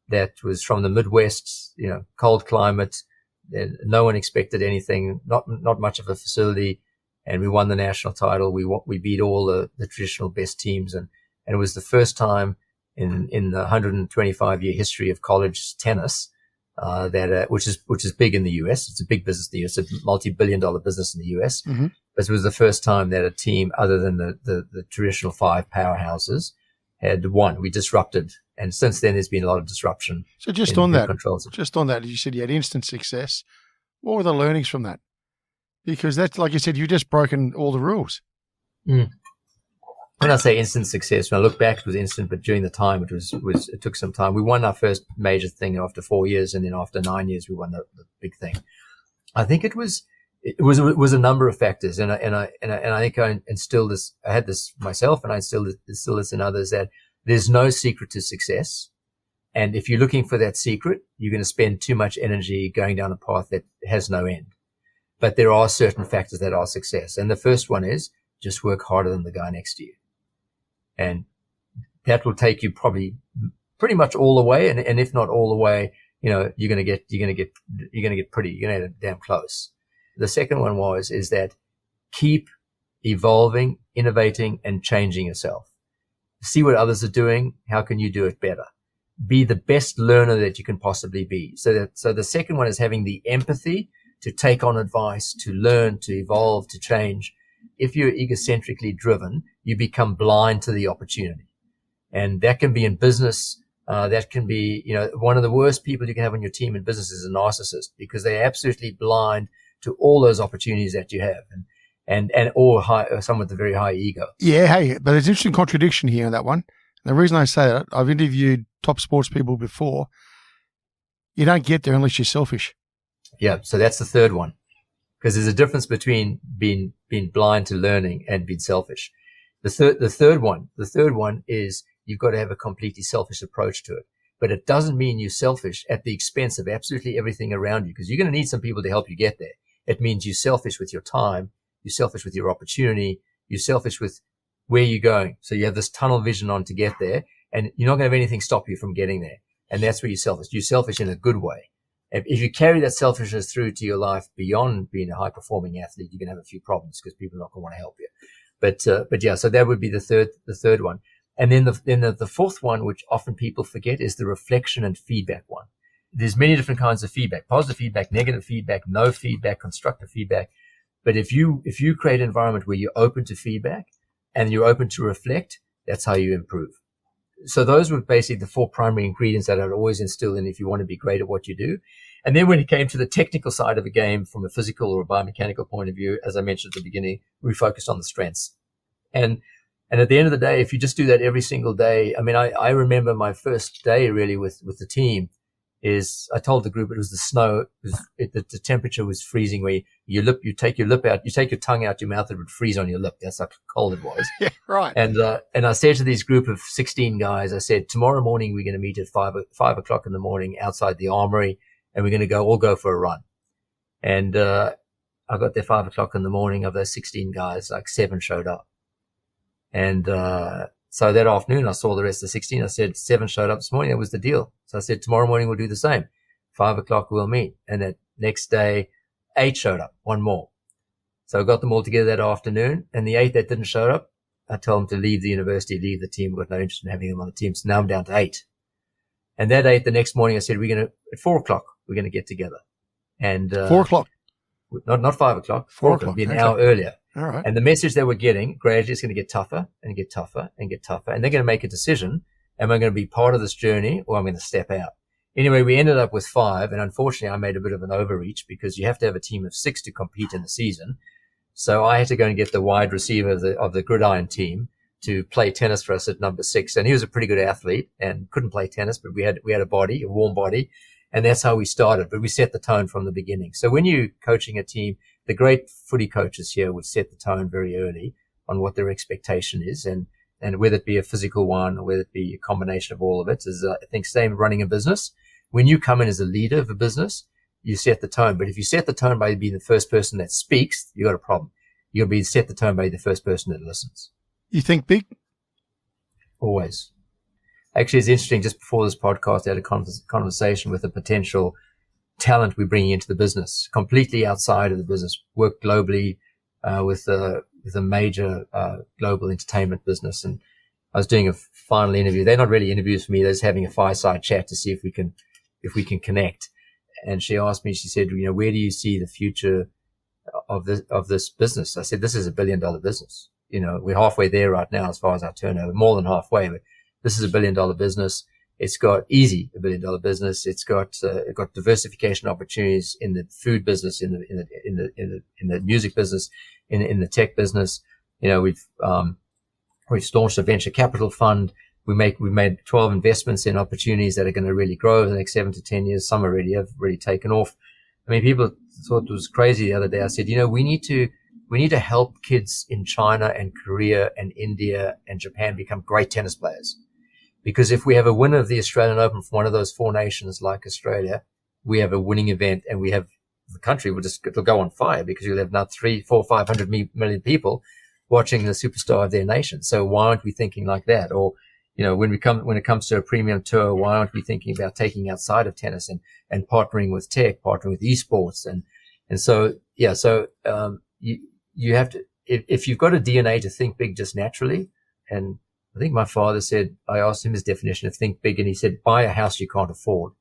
S8: that was from the Midwest, cold climate. No one expected anything, not much of a facility, and we won the national title. We beat all the traditional best teams, and it was the first time in the 125-year history of college tennis which is big in the US. It's a big business in the US, a multi-billion-dollar business in the US. Mm-hmm. But it was the first time that a team other than the traditional 5 powerhouses had won. We disrupted, and since then there's been a lot of disruption.
S7: So just on that, you said you had instant success. What were the learnings from that? Because that's, like you said, you've just broken all the rules.
S8: Mm. When I say instant success, when I look back, it was instant, but during the time, it took some time. We won our first major thing after 4 years, and then after 9 years, we won the big thing. I think it was a number of factors, and I think I instilled this. I had this myself, and I instill this in others, that there's no secret to success. And if you're looking for that secret, you're going to spend too much energy going down a path that has no end. But there are certain factors that are success, and the first one is just work harder than the guy next to you. And that will take you probably pretty much all the way. And if not all the way, you're going to get damn close. The second one is that keep evolving, innovating, and changing yourself. See what others are doing. How can you do it better? Be the best learner that you can possibly be. So the second one is having the empathy to take on advice, to learn, to evolve, to change. If you're egocentrically driven, you become blind to the opportunity. And that can be in business. That can be, one of the worst people you can have on your team in business is a narcissist, because they're absolutely blind to all those opportunities that you have, or some with a very high ego.
S7: Yeah, hey, but there's an interesting contradiction here in that one. The reason I say that, I've interviewed top sports people before. You don't get there unless you're selfish.
S8: Yeah, so that's the third one, because there's a difference between being blind to learning and being selfish. The third one is you've got to have a completely selfish approach to it. But it doesn't mean you're selfish at the expense of absolutely everything around you, because you're going to need some people to help you get there. It means you're selfish with your time, you're selfish with your opportunity, you're selfish with where you're going. So you have this tunnel vision on to get there, and you're not going to have anything stop you from getting there. And that's where you're selfish. You're selfish in a good way. If you carry that selfishness through to your life beyond being a high performing athlete, you're going to have a few problems because people are not going to want to help you. But yeah, so that would be the third one. And then the fourth one, which often people forget, is the reflection and feedback one. There's many different kinds of feedback: positive feedback, negative feedback, no feedback, constructive feedback. But if you create an environment where you're open to feedback and you're open to reflect, that's how you improve. So those were basically the four primary ingredients that I'd always instill in if you want to be great at what you do. And then when it came to the technical side of a game from a physical or a biomechanical point of view, as I mentioned at the beginning, we focused on the strengths. And at the end of the day, if you just do that every single day, I mean, I remember my first day really with the team is I told the group it was the snow. The temperature was freezing where you take your tongue out your mouth, it would freeze on your lip. That's how cold it was.
S7: Yeah, right.
S8: And I said to this group of 16 guys, I said, tomorrow morning, we're going to meet at 5 o'clock in the morning outside the armory, and we're going to all go for a run. And I got there 5 o'clock in the morning. Of those 16 guys, like 7 showed up. And so that afternoon, I saw the rest of the 16. I said, 7 showed up this morning. That was the deal. So I said, tomorrow morning, we'll do the same. 5 o'clock, we'll meet. And that next day, 8 showed up, 1 more. So I got them all together that afternoon. And the 8 that didn't show up, I told them to leave the university, leave the team. We've got no interest in having them on the team. So now I'm down to 8. And that 8, the next morning, I said, at 4 o'clock, we're going to get together. And
S7: 4 o'clock?
S8: Not 5 o'clock. 4 o'clock. Be an hour earlier.
S7: All right.
S8: And the message they were getting gradually is going to get tougher and get tougher and get tougher. And they're going to make a decision. Am I going to be part of this journey or am I going to step out? Anyway, we ended up with 5. And unfortunately, I made a bit of an overreach because you have to have a team of 6 to compete in the season. So I had to go and get the wide receiver of the gridiron team to play tennis for us at number 6. And he was a pretty good athlete and couldn't play tennis, but we had a warm body. And that's how we started. But we set the tone from the beginning. So when you're coaching a team, the great footy coaches here would set the tone very early on what their expectation is. And whether it be a physical one or whether it be a combination of all of it is, I think, same running a business. When you come in as a leader of a business, you set the tone. But if you set the tone by being the first person that speaks, you got a problem. You got to set the tone by the first person that listens.
S7: You think big?
S8: Always. Actually, it's interesting. Just before this podcast, I had a conversation with a potential talent we're bringing into the business, completely outside of the business, work globally with a major global entertainment business. And I was doing a final interview. They're not really interviews for me. They're just having a fireside chat to see if we can connect. And she asked me, she said, where do you see the future of this business? I said, this is $1 billion business. We're halfway there right now as far as our turnover, more than halfway, but this is $1 billion business. It's got $1 billion business. It's got diversification opportunities in the food business, in the music business, in the tech business. We've launched a venture capital fund. We've made 12 investments in opportunities that are going to really grow over the next 7 to 10 years. Some already have really taken off. I mean, people thought it was crazy the other day. I said, we need to help kids in China and Korea and India and Japan become great tennis players. Because if we have a winner of the Australian Open from one of those 4 nations like Australia, we have a winning event and the country it'll go on fire because you'll have now 300, 400, 500 million people watching the superstar of their nation. So why aren't we thinking like that? Or, when it comes to a premium tour, why aren't we thinking about taking outside of tennis and partnering with tech, partnering with esports? And so, yeah, so, you have to, if you've got a DNA to think big just naturally, and I think my father said, I asked him his definition of think big, and he said, buy a house you can't afford.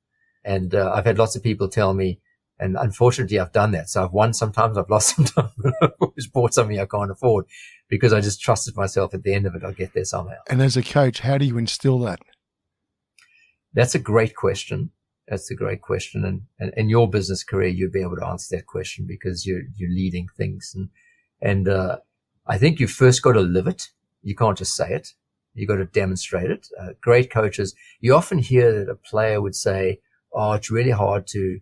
S8: And I've had lots of people tell me, and unfortunately I've done that. So I've won sometimes, I've lost sometimes, but I've always bought something I can't afford because I just trusted myself at the end of it, I'll get there somehow.
S7: And as a coach, how do you instill that?
S8: That's a great question. That's a great question. And in your business career, you'll be able to answer that question because you're leading things. And I think you first got to live it. You can't just say it. You got to demonstrate it. Great coaches, you often hear that a player would say, oh, it's really hard to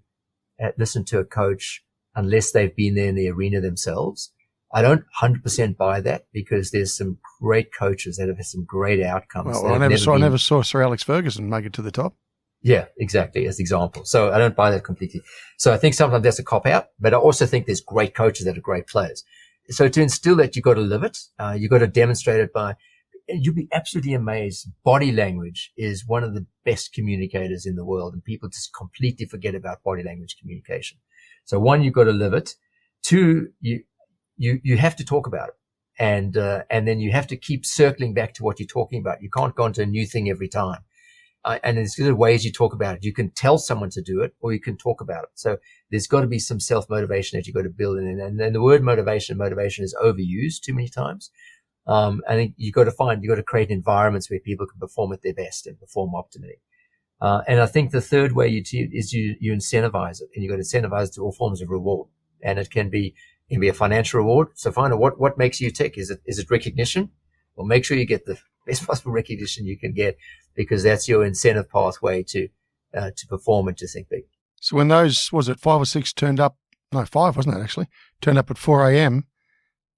S8: listen to a coach unless they've been there in the arena themselves. I don't 100% buy that because there's some great coaches that have had some great outcomes.
S7: Well, I never saw Sir Alex Ferguson make it to the top.
S8: Yeah, exactly, as an example. So I don't buy that completely. So I think sometimes that's a cop-out, but I also think there's great coaches that are great players. So to instill that, you've got to live it. You've got to demonstrate it by, you'll be absolutely amazed. Body language is one of the best communicators in the world, and people just completely forget about body language communication. So one, you've got to live it. Two, you have to talk about it. And then you have to keep circling back to what you're talking about. You can't go into a new thing every time. And there's good ways you talk about it. You can tell someone to do it, or you can talk about it. So there's got to be some self-motivation that you've got to build in. And then the word motivation is overused too many times. I think you've got to create environments where people can perform at their best and perform optimally. And I think the third way you incentivize it, and you've got to incentivize it to all forms of reward. And it can be a financial reward. So find out what makes you tick. Is it recognition? Well, make sure you get the best possible recognition you can get, because that's your incentive pathway to perform and to think big.
S7: So when those, was it 5 or 6 turned up, no, 5 wasn't it actually, turned up at 4 a.m.,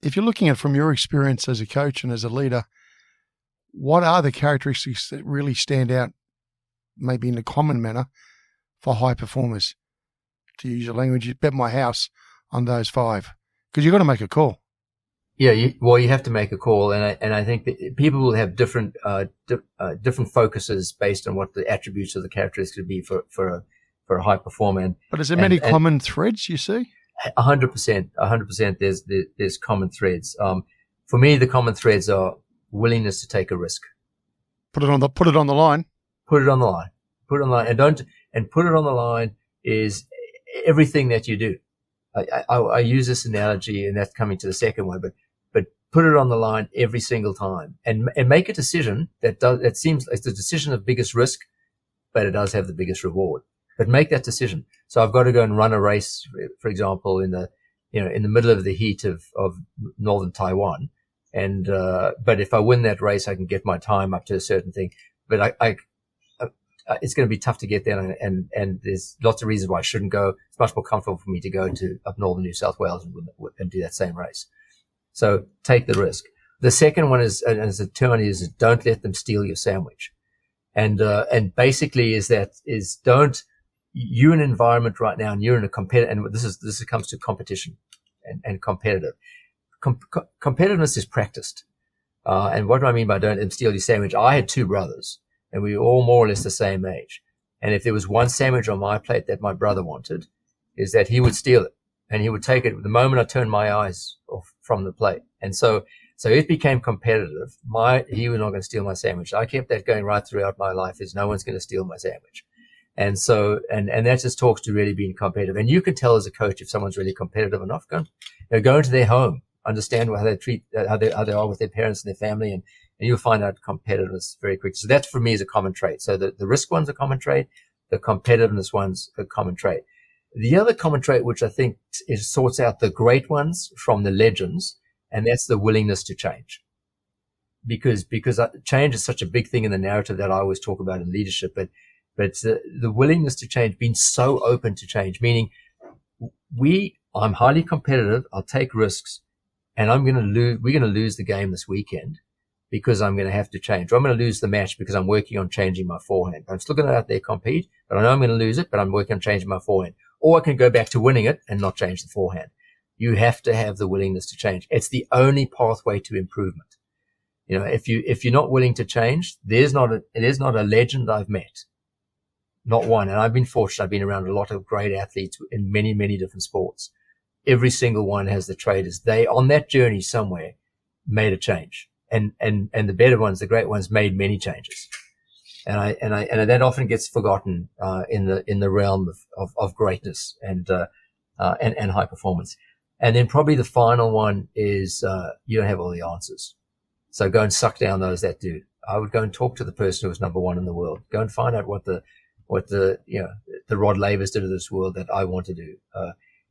S7: if you're looking at from your experience as a coach and as a leader, what are the characteristics that really stand out, maybe in a common manner, for high performers? To use your language, you bet my house on those 5, because you've got to make a call.
S8: Yeah, you have to make a call, and I think that people will have different focuses based on what the attributes of the characteristics would be for a high performer.
S7: But is there many common threads you see?
S8: 100%. There's common threads. For me, the common threads are willingness to take a risk.
S7: Put it on the line.
S8: Put it on the line. Put it on the line, and put it on the line is everything that you do. I use this analogy, and that's coming to the second one, but put it on the line every single time, and make a decision that seems it's the decision of biggest risk, but it does have the biggest reward. But make that decision. So I've got to go and run a race, for example, in the middle of the heat of northern Taiwan, and but if I win that race, I can get my time up to a certain thing. But it's going to be tough to get there, and there's lots of reasons why I shouldn't go. It's much more comfortable for me to go to up northern New South Wales and do that same race. So take the risk. The second one is, as a term is, don't let them steal your sandwich. And basically don't, you're in an environment right now, and you're in a competitive, and this comes to competition and competitive. Competitiveness is practiced. And what do I mean by don't let them steal your sandwich? I had 2 brothers, and we were all more or less the same age. And if there was one sandwich on my plate that my brother wanted, is that he would steal it, and he would take it the moment I turned my eyes off from the plate. And so it became competitive. He was not going to steal my sandwich. I kept that going right throughout my life, is no one's going to steal my sandwich. And so, and that just talks to really being competitive. And you can tell as a coach if someone's really competitive or not. Go into their home, understand how they treat, how they are with their parents and their family, and you'll find out competitiveness very quickly. So that for me is a common trait. So the risk one's a common trait, the competitiveness one's a common trait. The other common trait, which I think sorts out the great ones from the legends, and that's the willingness to change. Because change is such a big thing in the narrative that I always talk about in leadership, but it's the willingness to change, being so open to change, meaning I'm highly competitive, I'll take risks, and we're going to lose the game this weekend because I'm going to have to change. Or I'm going to lose the match because I'm working on changing my forehand. I'm still going to out there compete, but I know I'm going to lose it, but I'm working on changing my forehand. Or I can go back to winning it and not change the forehand. You have to have the willingness to change. It's the only pathway to improvement. If you're not willing to change, there's not a legend I've met. Not one. And I've been fortunate. I've been around a lot of great athletes in many, many different sports. every single one has the traders. They, on that journey somewhere, made a change. And the better ones, the great ones, made many changes. And that often gets forgotten, in the realm of greatness and high performance. And then probably the final one is, you don't have all the answers. So go and suck down those that do. I would go and talk to the person who was number one in the world. Go and find out what the Rod Lavers did to this world that I want to do.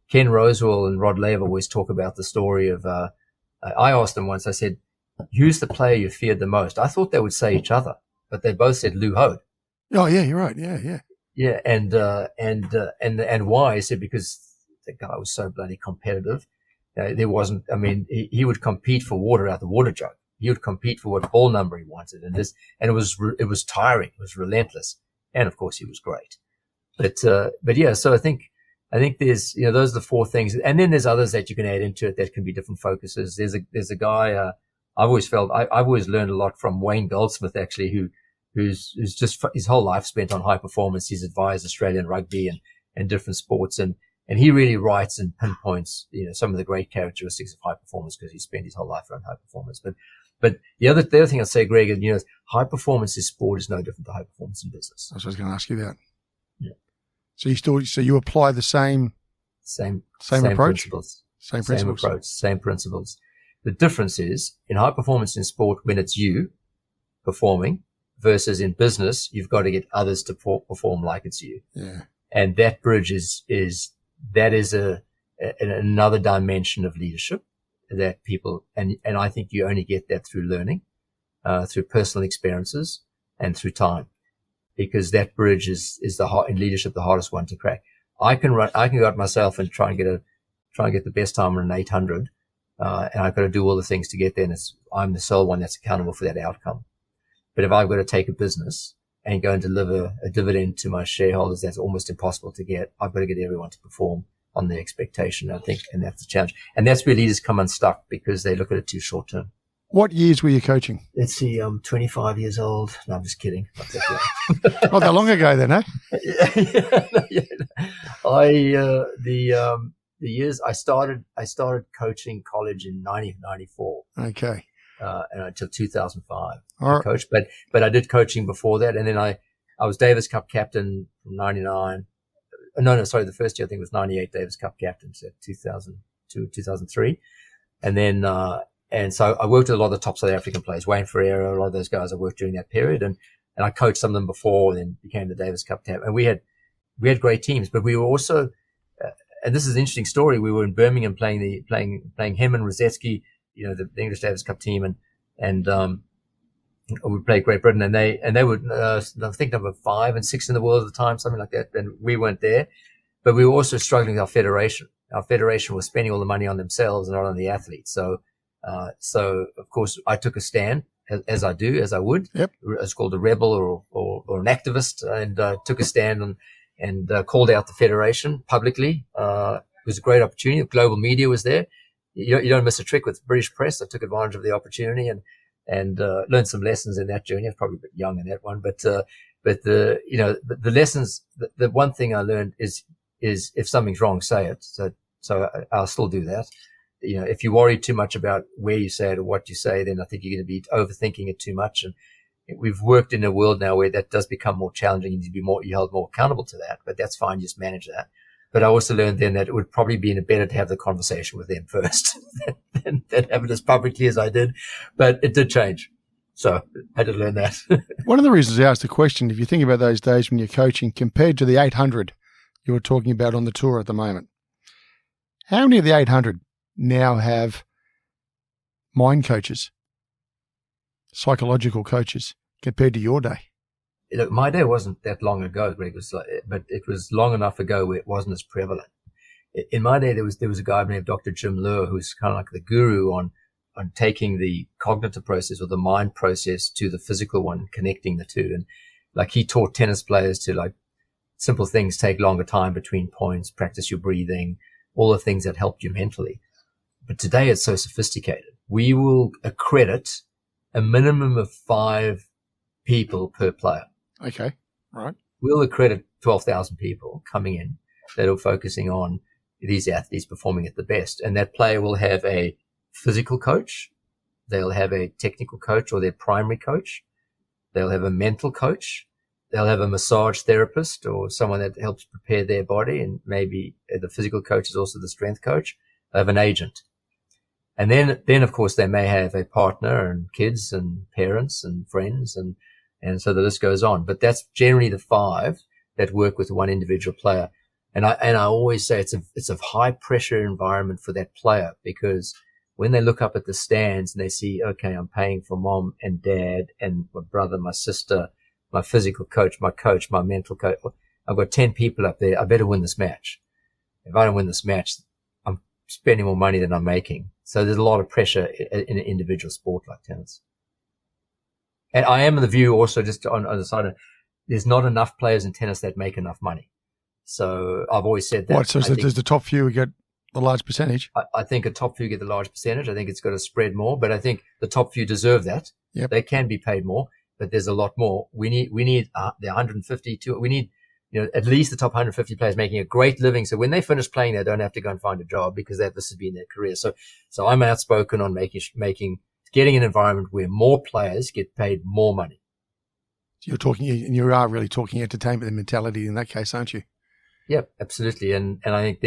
S8: Ken Rosewell and Rod Laver always talk about the story of, I asked them once, I said, who's the player you feared the most? I thought they would say each other, but they both said Lou Hode.
S7: Oh yeah, you're right. Yeah.
S8: Yeah. And why? I said, because the guy was so bloody competitive. There wasn't, I mean, he would compete for water out the water jug. He would compete for what ball number he wanted. And it was tiring. It was relentless. And of course he was great. But yeah, so I think there's, those are the four things. And then there's others that you can add into it that can be different focuses. There's a guy, I've always learned a lot from Wayne Goldsmith, actually, who's just his whole life spent on high performance. He's advised Australian rugby and different sports. And he really writes and pinpoints, some of the great characteristics of high performance because he spent his whole life around high performance. But the other thing I'd say, Greg, is high performance in sport is no different to high performance in business.
S7: That's what I was going to ask you about.
S8: Yeah.
S7: So you apply the same approach?
S8: Principles.
S7: Same principles.
S8: Same approach, same principles. The difference is in high performance in sport, when it's you performing versus in business, you've got to get others to perform like it's you.
S7: Yeah.
S8: And that bridge is another dimension of leadership that people, and I think you only get that through learning, through personal experiences and through time, because that bridge is in leadership, the hardest one to crack. I can go out myself and try and get the best time on an 800. And I've got to do all the things to get there. And I'm the sole one that's accountable for that outcome. But if I've got to take a business and go and deliver a dividend to my shareholders, that's almost impossible to get. I've got to get everyone to perform on the expectation, I think, and that's the challenge. And that's where leaders come unstuck because they look at it too short term.
S7: What years were you coaching?
S8: Let's see, I'm 25 years old. No, I'm just kidding.
S7: Not that long ago then, eh?
S8: The years I started coaching college in 1994.
S7: Okay.
S8: And until 2005,
S7: All right.
S8: I coached, but I did coaching before that. And then I was Davis Cup captain from 99. The first year I think was 98 Davis Cup captain, so 2002, 2003. And then, and so I worked with a lot of the top South African players, Wayne Ferreira, a lot of those guys I worked during that period. And I coached some of them before and then became the Davis Cup captain. And we had great teams, but we were also, and this is an interesting story. We were in Birmingham playing him and Rosetsky, the English Davis Cup team, and we played Great Britain, and they were I think number 5 and 6 in the world at the time, something like that. And we weren't there, but we were also struggling with our federation. Our federation was spending all the money on themselves and not on the athletes. So of course I took a stand as I would.
S7: Yep.
S8: It's called a rebel or an activist, and took a stand and called out the federation publicly. It was a great opportunity. Global media was there. You don't miss a trick with British press. I took advantage of the opportunity and learned some lessons in that journey. I was probably a bit young in that one, but the lessons, the one thing I learned is if something's wrong, say it. So I'll still do that. If you worry too much about where you say it or what you say, then I think you're going to be overthinking it too much. And we've worked in a world now where that does become more challenging. You need to be you're held more accountable to that, but that's fine. Just manage that. But I also learned then that it would probably be better to have the conversation with them first than have it as publicly as I did. But it did change. So I had to learn that.
S7: One of the reasons I asked the question, if you think about those days when you're coaching compared to the 800 you were talking about on the tour at the moment, how many of the 800 now have mind coaches, psychological coaches, compared to your day?
S8: Look, my day wasn't that long ago, Greg, but it was long enough ago where it wasn't as prevalent. In my day, there was a guy named Dr. Jim Lure, who's kind of like the guru on taking the cognitive process or the mind process to the physical one, connecting the two. And like he taught tennis players to like simple things, take longer time between points, practice your breathing, all the things that helped you mentally. But today it's so sophisticated. We will accredit a minimum of 5 people per player.
S7: Okay, right.
S8: We'll accredit 12,000 people coming in that are focusing on, these athletes performing at the best. And that player will have a physical coach. They'll have a technical coach or their primary coach. They'll have a mental coach. They'll have a massage therapist or someone that helps prepare their body. And maybe the physical coach is also the strength coach. They have an agent. And then of course they may have a partner and kids and parents and friends and so the list goes on. But that's generally the 5 that work with one individual player. And I always say it's a high pressure environment for that player, because when they look up at the stands and they see, okay, I'm paying for mom and dad and my brother, my sister, my physical coach, my mental coach. I've got 10 people up there. I better win this match. If I don't win this match, I'm spending more money than I'm making. So there's a lot of pressure in an individual sport like tennis. And I am of the view also, just on the side, there's not enough players in tennis that make enough money. So I've always said that.
S7: What? So does the top few get a large percentage?
S8: I think a top few get the large percentage. I think it's got to spread more, but I think the top few deserve that.
S7: Yep.
S8: They can be paid more, but there's a lot more. We need the 150 to, we need, at least the top 150 players making a great living. So when they finish playing, they don't have to go and find a job, because this has been their career. So I'm outspoken on getting an environment where more players get paid more money.
S7: You are really talking entertainment and mentality in that case, aren't you?
S8: Yeah, absolutely. And I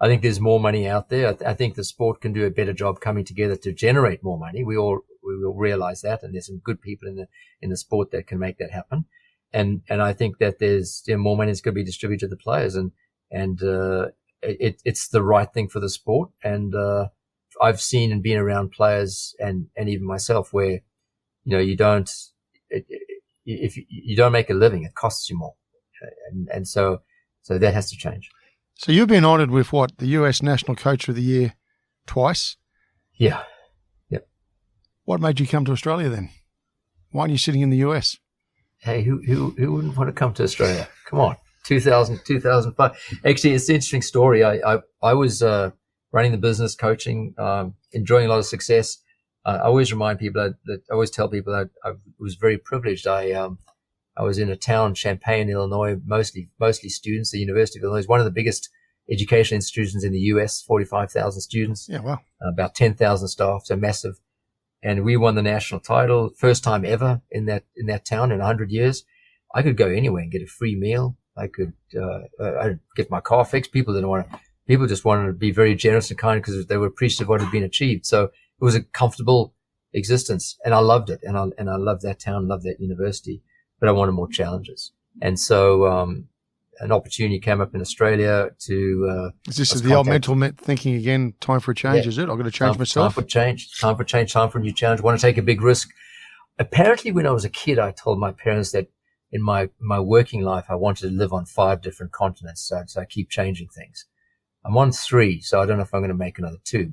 S8: think there's more money out there. I think the sport can do a better job coming together to generate more money. We all realize that, and there's some good people in the sport that can make that happen. And I think that there's more money that's going to be distributed to the players, and it's the right thing for the sport. And I've seen and been around players and even myself where if you don't make a living, it costs you more, and so that has to change.
S7: So you've been honoured with the US National Coach of the Year twice?
S8: Yeah. Yep.
S7: What made you come to Australia then? Why aren't you sitting in the US?
S8: Hey, who wouldn't want to come to Australia? Come on. 2005. Actually, it's an interesting story. I was running the business, coaching, enjoying a lot of success. I always remind people that I always tell people that I was very privileged. I was in a town, Champaign, Illinois, mostly students. The University of Illinois is one of the biggest education institutions in the US, 45,000 students.
S7: Yeah, wow.
S8: About 10,000 staff, so massive. And we won the national title, first time ever in that town in 100 years. I could go anywhere and get a free meal. I could I'd get my car fixed. People just wanted to be very generous and kind because they were appreciative of what had been achieved. So it was a comfortable existence, and I loved it. And I loved that town, loved that university, but I wanted more challenges. And so an opportunity came up in Australia to
S7: Is the old mental thinking again, time for a change, is it? I've got to change myself?
S8: Time for change, time for a new challenge. Want to take a big risk. Apparently, when I was a kid, I told my parents that in my working life, I wanted to live on 5 different continents. So I keep changing things. I'm on 3, so I don't know if I'm going to make another 2,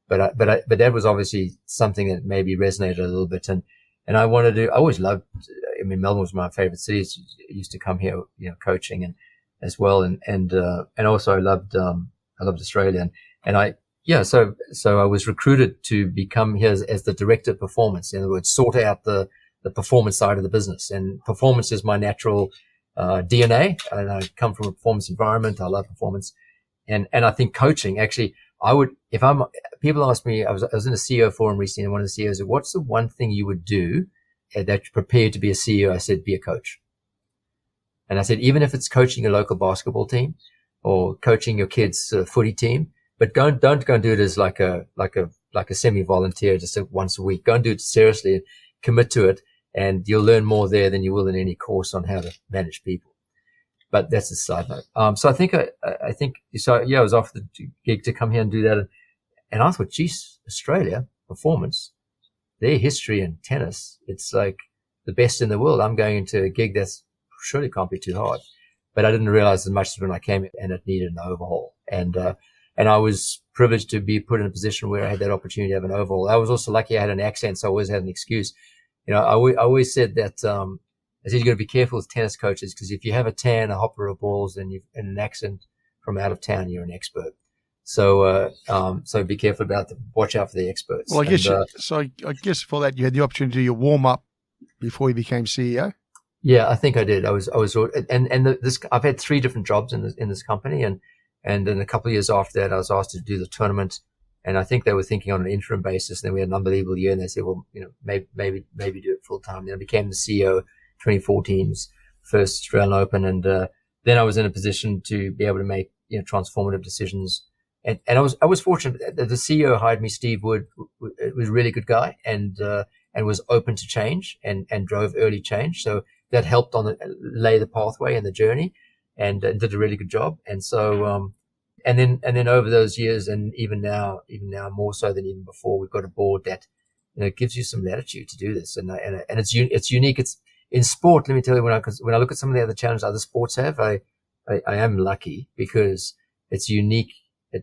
S8: but that was obviously something that maybe resonated a little bit. And I wanted to, I always loved, Melbourne was my favorite city. I used to come here, coaching and as well. And also I loved Australia. So I was recruited to become here as the director of performance. In other words, sort out the performance side of the business, and performance is my natural, DNA. And I come from a performance environment. I love performance. And I think coaching, actually, people ask me, I was in a CEO forum recently, and one of the CEOs said, what's the one thing you would do that prepared to be a CEO? I said, be a coach. And I said, even if it's coaching a local basketball team or coaching your kids' footy team, but don't go and do it as like a semi-volunteer, just once a week. Go and do it seriously and commit to it, and you'll learn more there than you will in any course on how to manage people. But that's a side note. So I think I was offered the gig to come here and do that. And I thought, geez, Australia performance, their history in tennis, it's like the best in the world. I'm going into a gig that's surely can't be too hard. But I didn't realize as much as when I came in, and it needed an overhaul. And I was privileged to be put in a position where I had that opportunity to have an overhaul. I was also lucky I had an accent, so I always had an excuse. I always said that, I said, you've got to be careful with tennis coaches, because if you have a tan, a hopper of balls, and an accent from out of town, you're an expert. So be careful watch out for the experts.
S7: Well, I guess for that, you had the opportunity to do your warm up before you became CEO. Yeah,
S8: I think I did. I've had 3 different jobs in this company, and And then a couple of years after that, I was asked to do the tournament. And I think they were thinking on an interim basis. And then we had an unbelievable year. And they said, well, maybe do it full time. Then I became the CEO, 2014's first Australian Open. And then I was in a position to be able to make transformative decisions. And I was fortunate that the CEO hired me, Steve Wood, was a really good guy and was open to change and drove early change. So that helped lay the pathway and the journey and did a really good job. And so, and then over those years and even now more so than even before, we've got a board that, gives you some latitude to do this. And it's unique. It's in sport. Let me tell you, when I look at some of the other challenges other sports have, I am lucky because it's unique.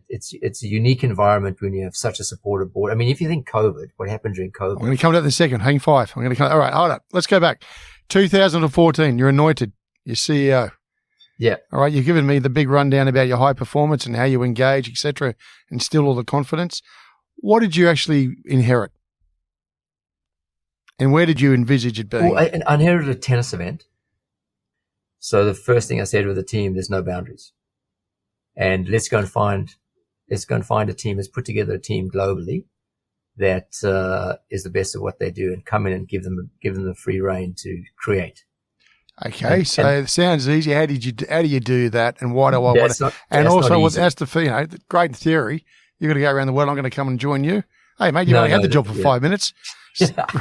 S8: It's a unique environment when you have such a supportive board. I mean, if you think COVID, what happened during COVID?
S7: I'm going to come to that in a second. Hang five. All right, hold up. Let's go back. 2014, you're anointed. You're CEO.
S8: Yeah.
S7: All right, you've given me the big rundown about your high performance and how you engage, etc., and still all the confidence. What did you actually inherit? And where did you envisage it being?
S8: Well, I inherited a tennis event. So the first thing I said with the team, there's no boundaries. And let's go and find a team. Let's put together a team globally that is the best at what they do, and come in and give them the free rein to create.
S7: Okay, it sounds easy. How do you do that? And why do I want to? And also, that's the great theory. You're going to go around the world. I'm going to come and join you. Hey, mate, you only had the job for 5 minutes,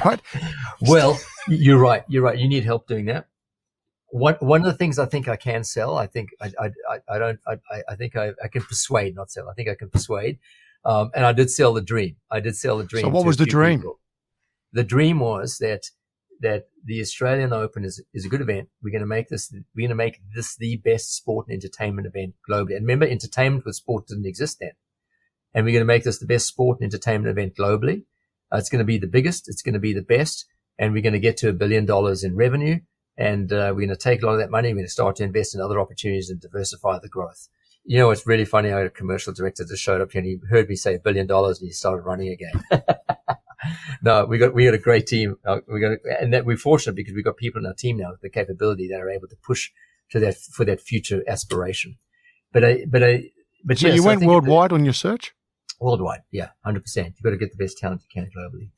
S7: right?
S8: Well, you're right. You need help doing that. One of the things I think I can sell, I think I can persuade, not sell. I think I can persuade. And I did sell the dream. So
S7: what was the dream?
S8: People. The dream was that the Australian Open is a good event. We're going to make this the best sport and entertainment event globally. And remember, entertainment with sport didn't exist then. And we're going to make this the best sport and entertainment event globally. It's going to be the biggest. It's going to be the best. And we're going to get to $1 billion in revenue. And we're going to take a lot of that money. We're going to start to invest in other opportunities and diversify the growth. It's really funny. I had a commercial director that showed up here and he heard me say $1 billion and he started running again. No, we got a great team. And that we're fortunate because we've got people in our team now with the capability that are able to push to that for that future aspiration. So
S7: you went worldwide on your search?
S8: Worldwide, yeah, 100%. You've got to get the best talent you can globally.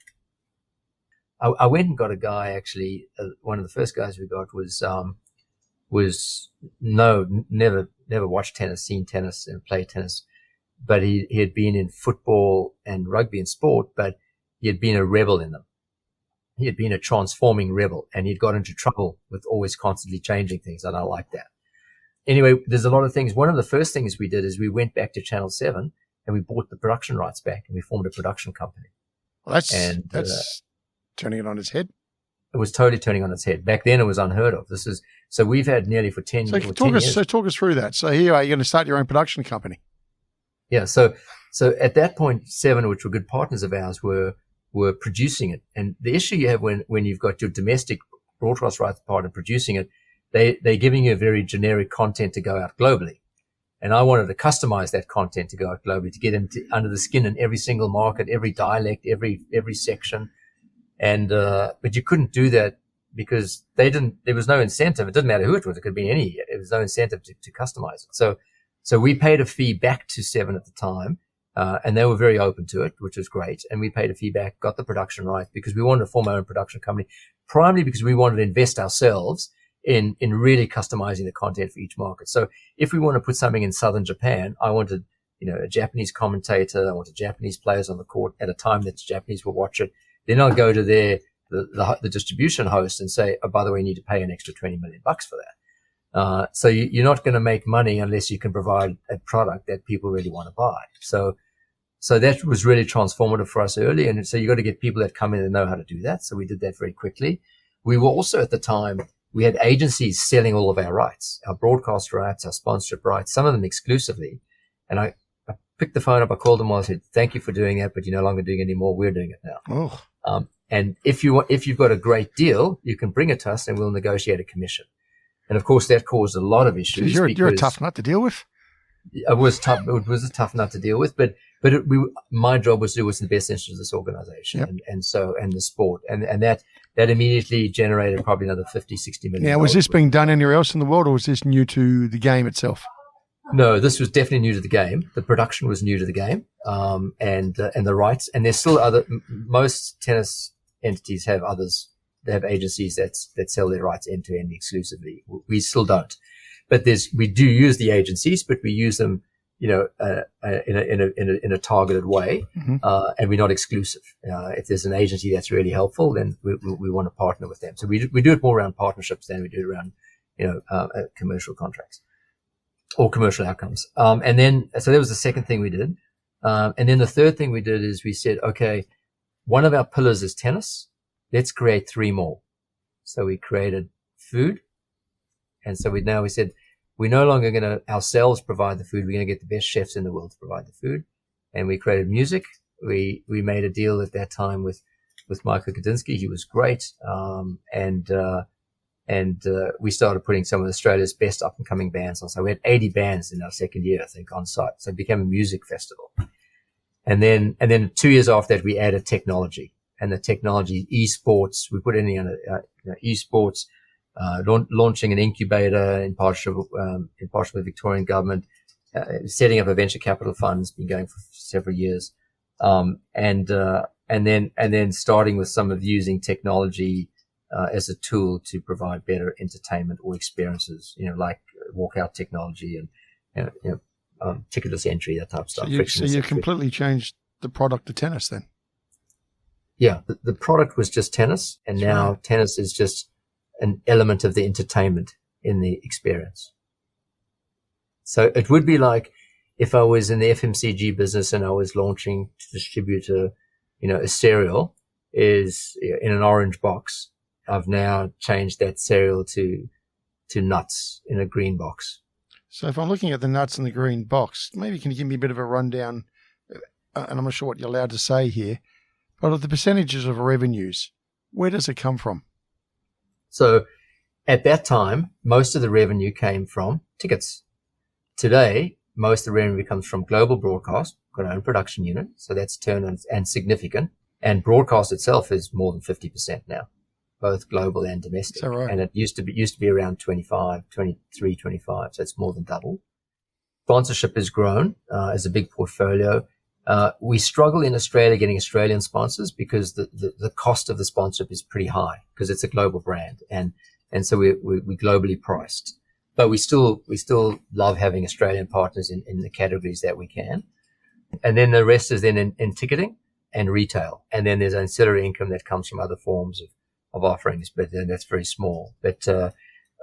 S8: I went and got a guy, actually, one of the first guys we got never watched tennis, seen tennis and played tennis, but he had been in football and rugby and sport, but he had been a rebel in them. He had been a transforming rebel, and he'd got into trouble with always constantly changing things. I don't like that. Anyway, there's a lot of things. One of the first things we did is we went back to Channel 7 and we bought the production rights back and we formed a production company.
S7: Well, that's turning it on its head.
S8: It was totally turning on its head. Back then, it was unheard of. So we've had nearly for 10 years.
S7: So talk us through that. So here you are, you're going to start your own production company.
S8: Yeah. So at that point, 7, which were good partners of ours, were producing it. And the issue you have when you've got your domestic broadcast rights partner producing it, they're giving you a very generic content to go out globally. And I wanted to customize that content to go out globally, to get under the skin in every single market, every dialect, every section. And, but you couldn't do that because there was no incentive. It didn't matter who it was. It could be any, there was no incentive to customize it. So we paid a fee back to 7 at the time. And they were very open to it, which was great. And we paid a fee back, got the production right because we wanted to form our own production company, primarily because we wanted to invest ourselves in really customizing the content for each market. So if we want to put something in southern Japan, I wanted, a Japanese commentator. I wanted Japanese players on the court at a time that the Japanese will watch it. Then I'll go to the distribution host and say, oh, by the way, you need to pay an extra $20 million for that. So you're not going to make money unless you can provide a product that people really want to buy. So that was really transformative for us early. And so you got to get people that come in and know how to do that. So we did that very quickly. We were also at the time, we had agencies selling all of our rights, our broadcast rights, our sponsorship rights, some of them exclusively. And I picked the phone up, I called them all, I said, thank you for doing that, but you're no longer doing it anymore. We're doing it now.
S7: Oh.
S8: And if you've got a great deal, you can bring it to us and we'll negotiate a commission. And of course, that caused a lot of issues.
S7: You're a tough nut to deal with.
S8: It was tough. It was a tough nut to deal with, but my job was to do what's in the best interest of this organization.
S7: Yep.
S8: and the sport. And that immediately generated probably another $50-60 million.
S7: Now, was this being done anywhere else in the world or was this new to the game itself?
S8: No, this was definitely new to the game. The production was new to the game, and the rights. And there's still most tennis entities have others. They have agencies that sell their rights end to end exclusively. We still don't, but we do use the agencies, but we use them, in a targeted way, and we're not exclusive. If there's an agency that's really helpful, then we want to partner with them. So we do it more around partnerships than we do around, commercial contracts or commercial outcomes. And then, so that was the second thing we did. And then the third thing we did is we said, okay, one of our pillars is tennis. Let's create 3 more. So we created food. And so we said, we're no longer going to ourselves provide the food. We're going to get the best chefs in the world to provide the food. And we created music. We made a deal at that time with Michael Kadinsky. He was great. And we started putting some of Australia's best up and coming bands on. So we had 80 bands in our second year, I think, on site. So it became a music festival. And then 2 years after that, we added technology, and the technology, esports. We put in esports, launching an incubator in partnership with the Victorian government, setting up a venture capital fund. It's been going for several years. And then starting with some of using technology, as a tool to provide better entertainment or experiences, like walkout technology and, ticketless entry, that type of stuff.
S7: So you completely changed the product to tennis then?
S8: Yeah. The product was just tennis, and now tennis is just an element of the entertainment in the experience. So it would be like if I was in the FMCG business and I was launching to distribute a cereal is in an orange box. I've now changed that cereal to nuts in a green box.
S7: So if I'm looking at the nuts in the green box, maybe can you give me a bit of a rundown, and I'm not sure what you're allowed to say here, but of the percentages of revenues, where does it come from?
S8: So at that time, most of the revenue came from tickets. Today, most of the revenue comes from global broadcast, got our own production unit, so that's turned and significant. And broadcast itself is more than 50% now, both global and domestic.
S7: Is that right?
S8: And it used to be around 25, 23, 25. So it's more than double. Sponsorship has grown, as a big portfolio. We struggle in Australia getting Australian sponsors because the cost of the sponsorship is pretty high because it's a global brand. And so we're globally priced, but we still love having Australian partners in the categories that we can. And then the rest is then in ticketing and retail. And then there's ancillary income that comes from other forms of offerings, but then that's very small. But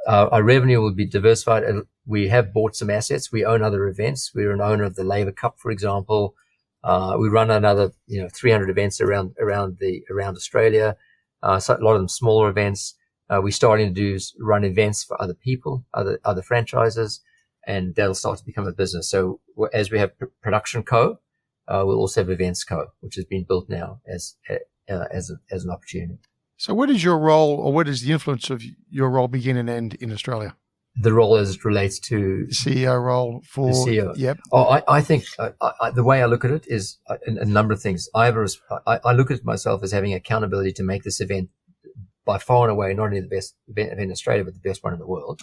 S8: our revenue will be diversified. We have bought some assets. We own other events. We're an owner of the Labour Cup, for example. We run another 300 events around Australia. So a lot of them smaller events. We're starting to run events for other people, other franchises, and that'll start to become a business. So as we have production co, we'll also have events co, which has been built now as an opportunity.
S7: So where does your role, or where does the influence of your role begin and end in Australia?
S8: The role as it relates to
S7: the CEO role for
S8: the CEO.
S7: Yep.
S8: Oh, I think the way I look at it is a number of things. I look at myself as having accountability to make this event by far and away not only the best event in Australia, but the best one in the world.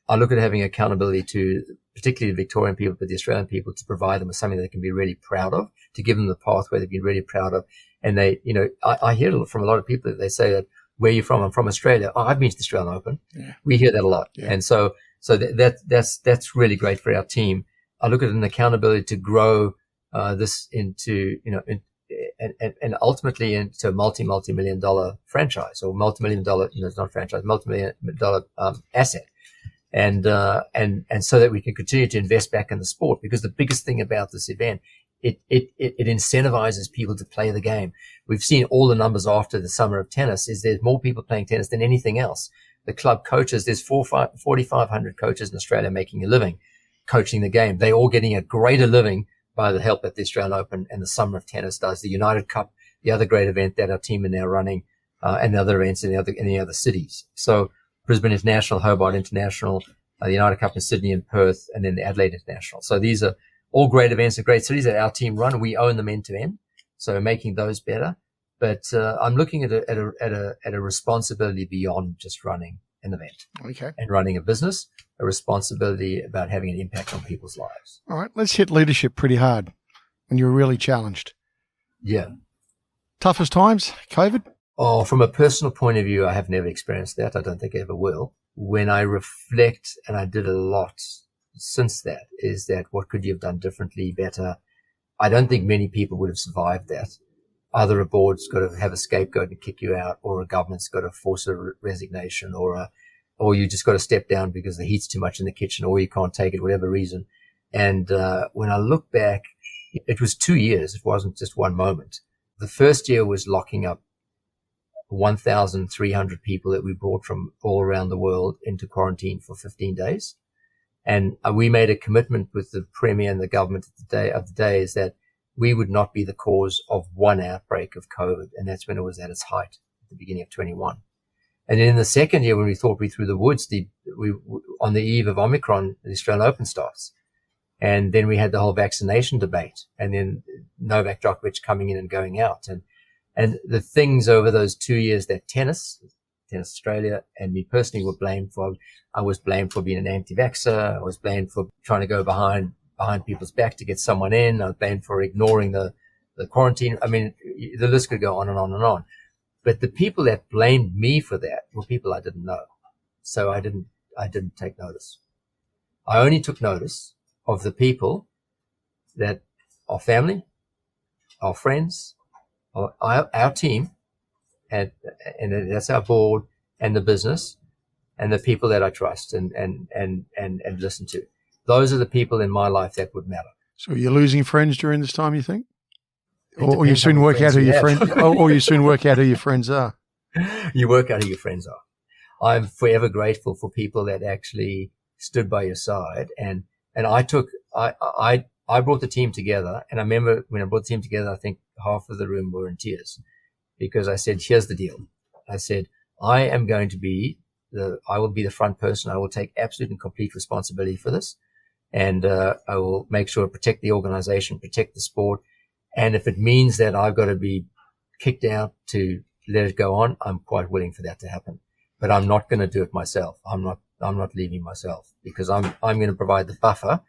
S8: I look at having accountability to particularly the Victorian people, but the Australian people, to provide them with something they can be really proud of, to give them the pathway they've been really proud of. And they, I hear from a lot of people that they say that, where are you from? I'm from Australia. Oh, I've been to the Australian Open. Yeah. We hear that a lot. Yeah. And so that's really great for our team. I look at an accountability to grow, this into, and ultimately into a multi-million dollar franchise, or multi-million dollar, it's not a franchise, multi-million dollar, asset. And so that we can continue to invest back in the sport, because the biggest thing about this event, it incentivizes people to play the game. We've seen all the numbers after the summer of tennis is there's more people playing tennis than anything else. The club coaches, there's 4,500 coaches in Australia making a living coaching the game. They're all getting a greater living by the help that the Australian Open and the summer of tennis does. The United Cup, the other great event that our team are now running, and the other events in the other cities. So Brisbane International, Hobart International, the United Cup in Sydney and Perth, and then the Adelaide International. So these are all great events in great cities that our team run. We own them end to end, so making those better. But I'm looking at a responsibility beyond just running an event.
S7: Okay.
S8: And running a business, a responsibility about having an impact on people's lives.
S7: All right. Let's hit leadership pretty hard when you're really challenged.
S8: Yeah.
S7: Toughest times, COVID?
S8: Oh, from a personal point of view, I have never experienced that. I don't think I ever will. When I reflect, and I did a lot since that, is that what could you have done differently, better? I don't think many people would have survived that. Either a board's got to have a scapegoat and kick you out, or a government's got to force a resignation, or you just got to step down because the heat's too much in the kitchen, or you can't take it, whatever reason. And when I look back, it was 2 years. It wasn't just one moment. The first year was locking up 1,300 people that we brought from all around the world into quarantine for 15 days. And we made a commitment with the Premier and the government of the day is that we would not be the cause of one outbreak of COVID. And that's when it was at its height, at the beginning of 21. And then in the second year, when we thought we through the woods, on the eve of Omicron, the Australian Open starts. And then we had the whole vaccination debate, and then Novak Djokovic coming in and going out. And the things over those 2 years that Tennis Australia and me personally were blamed for. I was blamed for being an anti-vaxxer. I was blamed for trying to go behind people's back to get someone in. I was blamed for ignoring the quarantine. I mean, the list could go on and on and on. But the people that blamed me for that were people I didn't know. So I didn't take notice. I only took notice of the people that our family, our friends, our team, and that's our board and the business and the people that I trust and listen to. Those are the people in my life that would matter.
S7: So you're losing friends during this time, you think? Or you soon work out who your friends or you soon work out who your friends are.
S8: You work out who your friends are. I'm forever grateful for people that actually stood by your side and I brought the team together, and I remember when I brought the team together, I think half of the room were in tears because I said, here's the deal. I said, I will be the front person. I will take absolute and complete responsibility for this. And, I will make sure to protect the organization, protect the sport. And if it means that I've got to be kicked out to let it go on, I'm quite willing for that to happen, but I'm not going to do it myself. I'm not leaving myself because I'm going to provide the buffer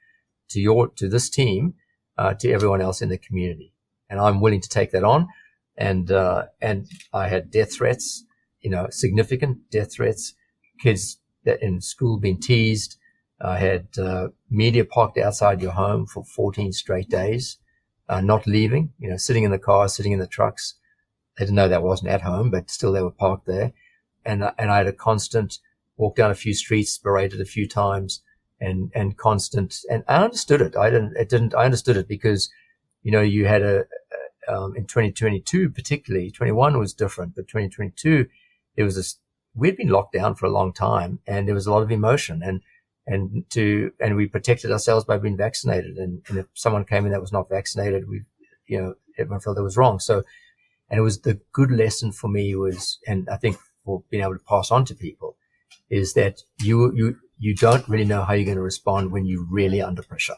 S8: to this team, to everyone else in the community. And I'm willing to take that on. And I had death threats, significant death threats, kids that in school being teased. I had, media parked outside your home for 14 straight days, not leaving, sitting in the cars, sitting in the trucks. They didn't know that wasn't at home, but still they were parked there. And I had a constant walk down a few streets, berated a few times and constant. And I understood it. I understood it because, you had in 2022, particularly 21 was different, but 2022, we'd been locked down for a long time and there was a lot of emotion and we protected ourselves by being vaccinated. And if someone came in that was not vaccinated, everyone felt it was wrong. So, and it was the good lesson for me was, and I think for being able to pass on to people is that you don't really know how you're going to respond when you're really under pressure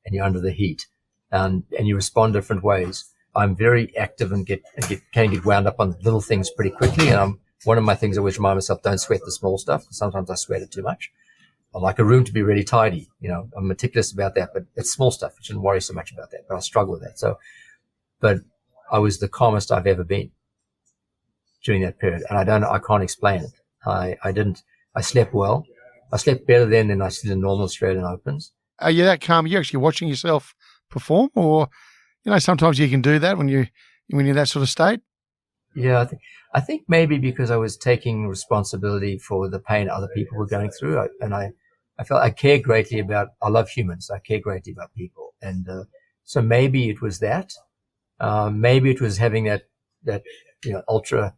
S8: and you're under the heat, and you respond different ways. I'm very active and can get wound up on little things pretty quickly. And one of my things I always remind myself, don't sweat the small stuff. Sometimes I sweat it too much. I like a room to be really tidy. I'm meticulous about that, but it's small stuff. I shouldn't worry so much about that, but I struggle with that. So, but I was the calmest I've ever been during that period. And I can't explain it. I slept well. I slept better then than I did in normal Australian Opens.
S7: Are you that calm? Are you actually watching yourself perform, or sometimes you can do that when you're in that sort of state?
S8: Yeah, I think maybe because I was taking responsibility for the pain other people were going through, I felt I care greatly about. I love humans. I care greatly about people, and so maybe it was that. Maybe it was having that ultra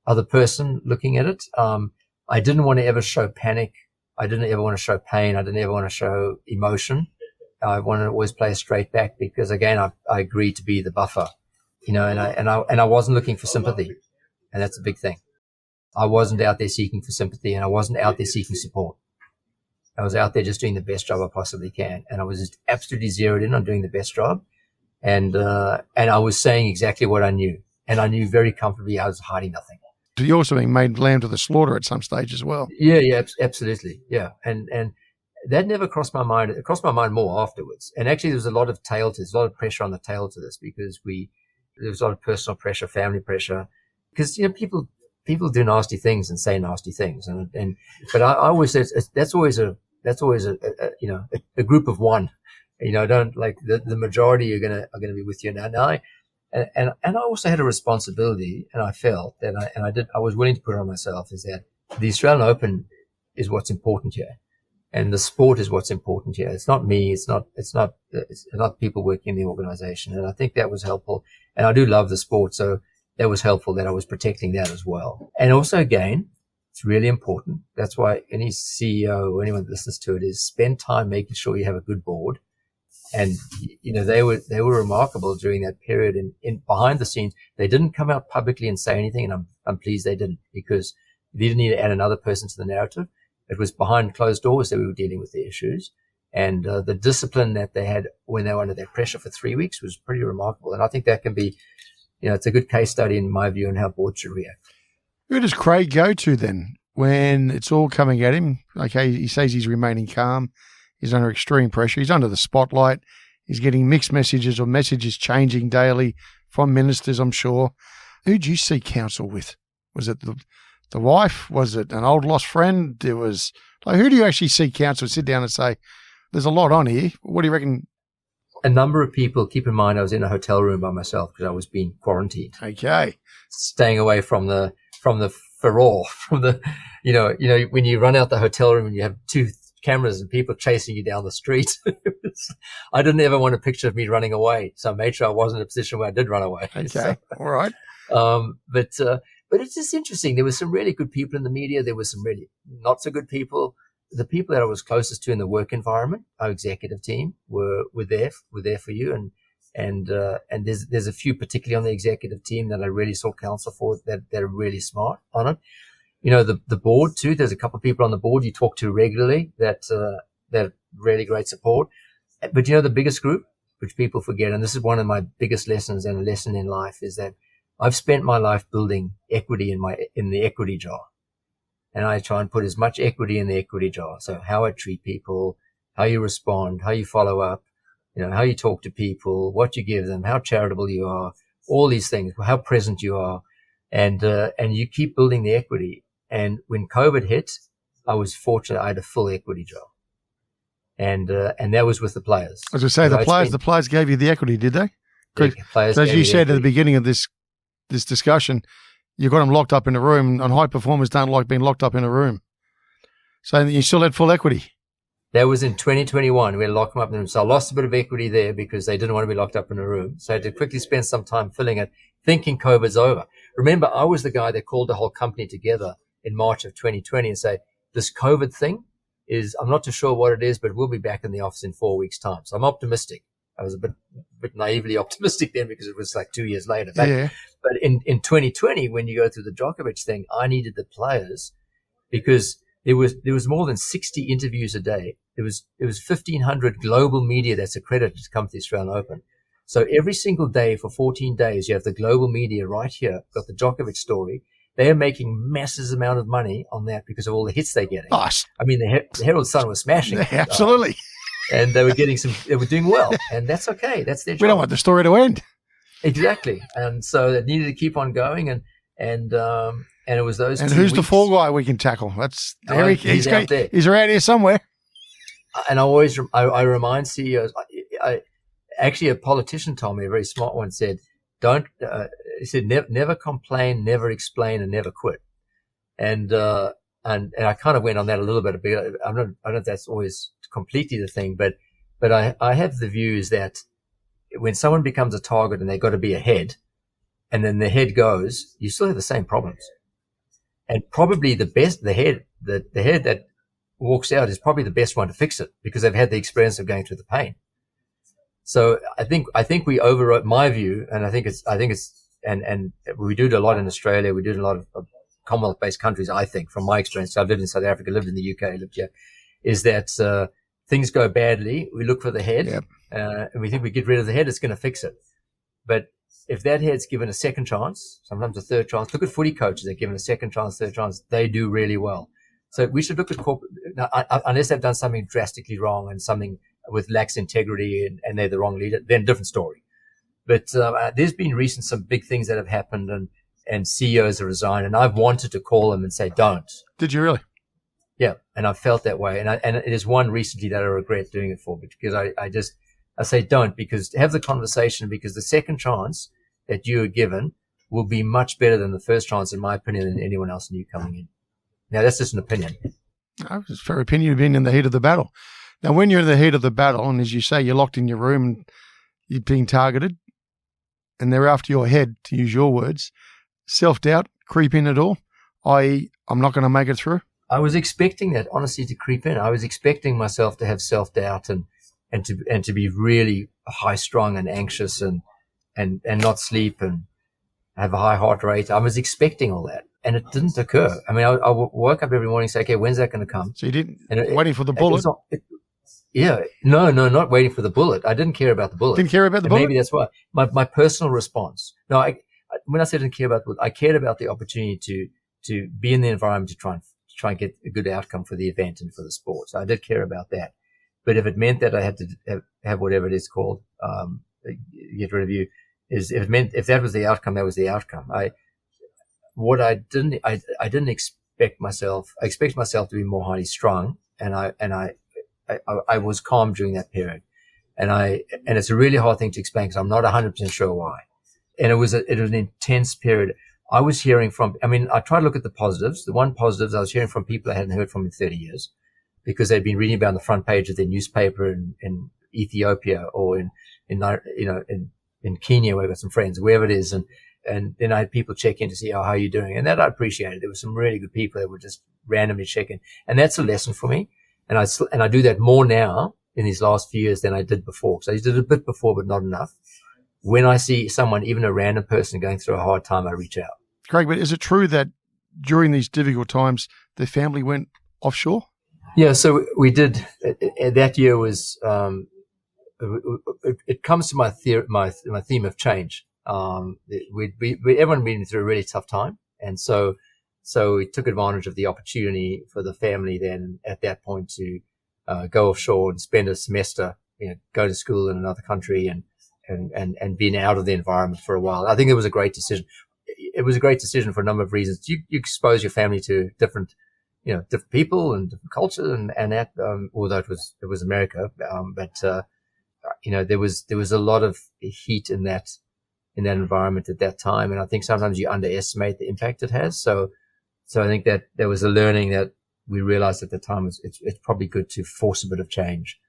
S8: other person looking at it. I didn't want to ever show panic. I didn't ever want to show pain. I didn't ever want to show emotion. I wanted to always play straight back because, again, I agreed to be the buffer, and I wasn't looking for sympathy, and that's a big thing. I wasn't out there seeking for sympathy, and I wasn't out there seeking support. I was out there just doing the best job I possibly can, and I was just absolutely zeroed in on doing the best job, and I was saying exactly what I knew, and I knew very comfortably I was hiding nothing.
S7: you're also being made lamb to the slaughter at some stage as well.
S8: Yeah, absolutely. Yeah. And that never crossed my mind. It crossed my mind more afterwards. And actually, there was a lot of pressure on the tail to this because there was a lot of personal pressure, family pressure, because, people do nasty things and say nasty things. But I always say that's always a group of one. Don't like the majority are going to be with you now. And I also had a responsibility, and I felt that I was willing to put it on myself, is that the Australian Open is what's important here, and the sport is what's important here. It's not me. It's not people working in the organization, and I think that was helpful. And I do love the sport, so that was helpful that I was protecting that as well. And also, again, it's really important. That's why any CEO or anyone that listens to it is spend time making sure you have a good board. And, they were remarkable during that period. And behind the scenes, they didn't come out publicly and say anything. And I'm pleased they didn't, because they didn't need to add another person to the narrative. It was behind closed doors that we were dealing with the issues. And the discipline that they had when they were under that pressure for 3 weeks was pretty remarkable. And I think that can be, it's a good case study in my view on how boards should react.
S7: Who does Craig go to then when it's all coming at him? Okay, he says he's remaining calm. He's under extreme pressure. He's under the spotlight. He's getting mixed messages or messages changing daily from ministers, I'm sure. Who do you seek counsel with? Was it the wife? Was it an old lost friend? It was like, who do you actually seek counsel? Sit down and say, there's a lot on here. What do you reckon?
S8: A number of people. Keep in mind, I was in a hotel room by myself because I was being quarantined.
S7: Okay.
S8: Staying away from the furore, from the, when you run out the hotel room and you have two cameras and people chasing you down the street. I didn't ever want a picture of me running away. So I made sure I wasn't in a position where I did run away.
S7: Okay.
S8: So,
S7: all right.
S8: But it's just interesting. There were some really good people in the media. There were some really not so good people. The people that I was closest to in the work environment, our executive team, were there for you. And there's a few particularly on the executive team that I really sought counsel for that are really smart on it. The board too. There's a couple of people on the board you talk to regularly that really great support. But the biggest group, which people forget, and this is one of my biggest lessons and a lesson in life, is that I've spent my life building equity in the equity jar. And I try and put as much equity in the equity jar. So how I treat people, how you respond, how you follow up, how you talk to people, what you give them, how charitable you are, all these things, how present you are. And you keep building the equity. And when COVID hit, I was fortunate. I had a full equity jar. And that was with the players.
S7: As I say, the players gave you the equity, did they?
S8: Players,
S7: as you said at the beginning of this discussion, you got them locked up in a room, and high performers don't like being locked up in a room. So you still had full equity. That
S8: was in 2021. We had to lock them up in a room. So I lost a bit of equity there because they didn't want to be locked up in a room. So I had to quickly spend some time filling it, thinking COVID's over. Remember, I was the guy that called the whole company together in March of 2020 and say, this COVID thing I'm not too sure what it is, but we'll be back in the office in 4 weeks' time. So I'm optimistic. I was a bit naively optimistic then because it was like 2 years later. But in 2020, when you go through the Djokovic thing, I needed the players because there was more than 60 interviews a day. There was 1,500 global media that's accredited to come to the Australian Open. So every single day for 14 days, you have the global media right here, got the Djokovic story. They are making massive amount of money on that because of all the hits they're getting.
S7: Nice.
S8: I mean, the Herald Sun was smashing it.
S7: Absolutely.
S8: And they were doing well. And that's okay. That's their job.
S7: We don't want the story to end.
S8: Exactly. And so they needed to keep on going. And it was those.
S7: And
S8: 2
S7: who's
S8: weeks.
S7: the fall guy we can tackle? That's Eric.
S8: He's out there.
S7: He's around here somewhere.
S8: And I always, I remind CEOs, actually a politician told me, a very smart one said, he said, never complain, never explain, and never quit. And I kind of went on that a little bit. I don't know if that's always completely the thing, but I have the view is that when someone becomes a target and they've got to be ahead, and then the head goes, you still have the same problems. And probably the head that walks out is probably the best one to fix it because they've had the experience of going through the pain. So I think we overwrote my view, and I think it's and we do it a lot in Australia. We do it in a lot of Commonwealth-based countries. I think, from my experience, I've lived in South Africa, lived in the UK, lived here, is that things go badly. We look for the head, and we think we get rid of the head, it's going to fix it. But if that head's given a second chance, sometimes a third chance, look at footy coaches that are given a second chance, third chance, they do really well. So we should look at corporate, unless they've done something drastically wrong and something with lax integrity and they're the wrong leader, then different story. But there's been some big things that have happened and CEOs have resigned, and I've wanted to call them and say, don't.
S7: Did you really?
S8: Yeah, and I felt that way. And it is one recently that I regret doing it for, because I say don't, because have the conversation, because the second chance that you are given will be much better than the first chance, in my opinion, than anyone else new coming in. Now, that's just an opinion.
S7: No, it's a fair opinion. You've been in the heat of the battle. Now, when you're in the heat of the battle, and as you say, you're locked in your room and you're being targeted, and they're after your head, to use your words, self-doubt creep in at all, i.e., I'm not going to make it through?
S8: I was expecting that, honestly, to creep in. I was expecting myself to have self-doubt and to be really high-strung and anxious and not sleep and have a high heart rate. I was expecting all that, and it didn't occur. I mean, I woke up every morning and say, okay, when's that going to come?
S7: So you didn't, waiting for the bullet?
S8: No, not waiting for the bullet. I didn't care about the bullet.
S7: Didn't care about the bullet?
S8: Maybe that's why. My personal response. No, when I said I didn't care about the bullet, I cared about the opportunity to be in the environment to try and get a good outcome for the event and for the sport. So I did care about that. But if it meant that I had to have whatever it is called, get rid of you, if that was the outcome, that was the outcome. I didn't expect myself. I expected myself to be more highly strung, and I was calm during that period. And it's a really hard thing to explain because I'm not 100% sure why. And it was an intense period. I was hearing from, I try to look at the positives. The one positives I was hearing from people I hadn't heard from in 30 years because they'd been reading about on the front page of their newspaper in Ethiopia or in Kenya, where I've got some friends, wherever it is. And then I had people check in to see, how are you doing? And that I appreciated. There were some really good people that would just randomly check in. And that's a lesson for me. And I do that more now in these last few years than I did before. So I did it a bit before, but not enough. When I see someone, even a random person going through a hard time, I reach out.
S7: Craig, but is it true that during these difficult times, the family went offshore?
S8: Yeah, so we did. That year was, it comes to my theme of change. Everyone been through a really tough time. And so we took advantage of the opportunity for the family then at that point to go offshore and spend a semester, go to school in another country and being out of the environment for a while. I think it was a great decision. It was a great decision for a number of reasons. You expose your family to different people and different cultures and that, although it was America. But there was a lot of heat in that environment at that time. And I think sometimes you underestimate the impact it has. So I think that there was a learning that we realized at the time it's probably good to force a bit of change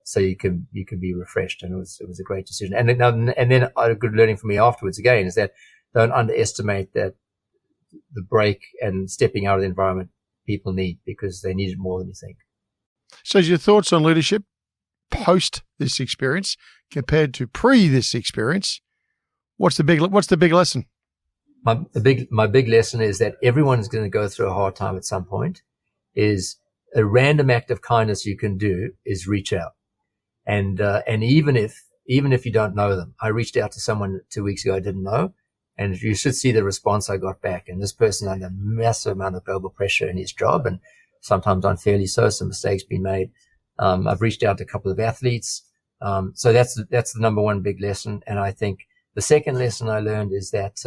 S8: so you can be refreshed. And it was a great decision. And then a good learning for me afterwards again is that don't underestimate that the break and stepping out of the environment people need, because they need it more than you think.
S7: So your thoughts on leadership post this experience compared to pre this experience? What's the big lesson?
S8: My big lesson is that everyone's going to go through a hard time at some point. Is a random act of kindness you can do is reach out, and even if you don't know them. I reached out to someone 2 weeks ago I didn't know, and you should see the response I got back. And this person under massive amount of global pressure in his job, and sometimes unfairly so, some mistakes being made. I've reached out to a couple of athletes. So that's the number one big lesson. And I think the second lesson I learned is that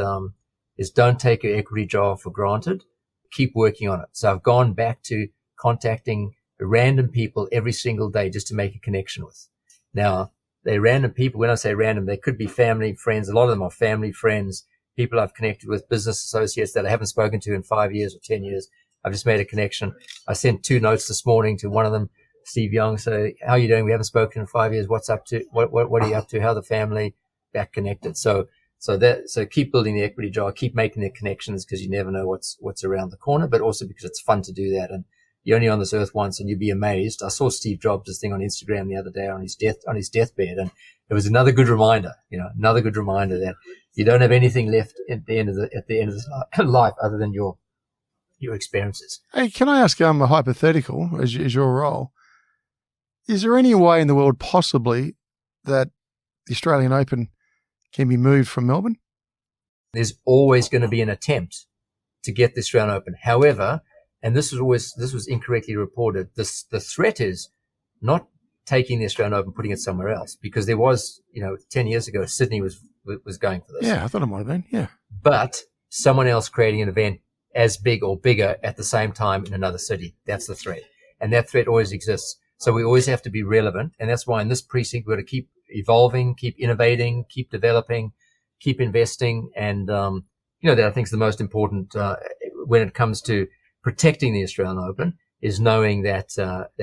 S8: is don't take your equity job for granted. Keep working on it. So I've gone back to contacting random people every single day just to make a connection with. Now, they're random people. When I say random, they could be family, friends. A lot of them are family, friends, people I've connected with, business associates that I haven't spoken to in 5 years or 10 years. I've just made a connection. I sent 2 notes this morning to one of them, Steve Young. So, how are you doing? We haven't spoken in 5 years. What's up to? What are you up to? How the family? Back connected. So keep building the equity jar, keep making the connections, because you never know what's around the corner, but also because it's fun to do that. And you're only on this earth once, and you'd be amazed. I saw Steve Jobs' thing on Instagram the other day on his deathbed, and it was another good reminder, that you don't have anything left at the end of this life other than your experiences.
S7: Hey, can I ask a hypothetical as your role? Is there any way in the world possibly that the Australian Open can be moved from Melbourne?
S8: There's always going to be an attempt to get the Australian Open. However, and this was incorrectly reported, the threat is not taking the Australian Open, putting it somewhere else, because there was, 10 years ago, Sydney was going for this.
S7: Yeah, I thought it might have been, yeah.
S8: But someone else creating an event as big or bigger at the same time in another city. That's the threat. And that threat always exists. So we always have to be relevant. And that's why in this precinct, we've got to keep evolving, keep innovating, keep developing, keep investing. And, that I think is the most important when it comes to protecting the Australian Open, is knowing that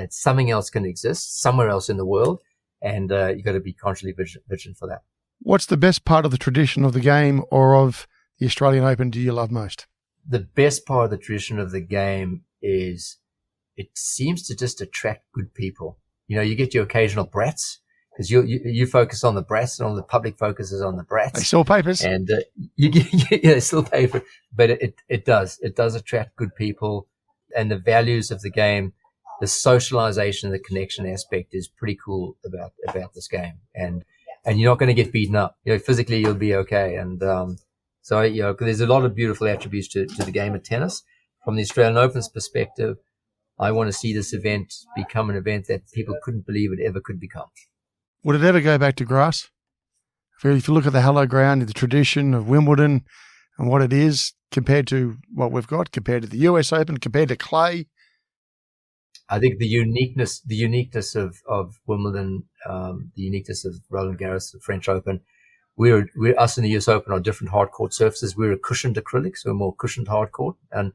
S8: something else can exist somewhere else in the world. And you've got to be constantly vigilant for that.
S7: What's the best part of the tradition of the game or of the Australian Open do you love most?
S8: The best part of the tradition of the game is it seems to just attract good people. You get your occasional brats, because you focus on the brats, and all the public focuses on the brats.
S7: They sell papers.
S8: And they still paper. But it does attract good people, and the values of the game, the socialization, the connection aspect is pretty cool about this game. And you're not going to get beaten up. Physically you'll be okay. And so there's a lot of beautiful attributes to the game of tennis. From the Australian Open's perspective, I want to see this event become an event that people couldn't believe it ever could become.
S7: Would it ever go back to grass? If you look at the Hello Ground, the tradition of Wimbledon and what it is compared to what we've got, compared to the US Open, compared to clay.
S8: I think the uniqueness of Wimbledon, the uniqueness of Roland Garros, the French Open, we're us in the US Open are different hard court surfaces. We're a cushioned acrylic, so a more cushioned hard court, and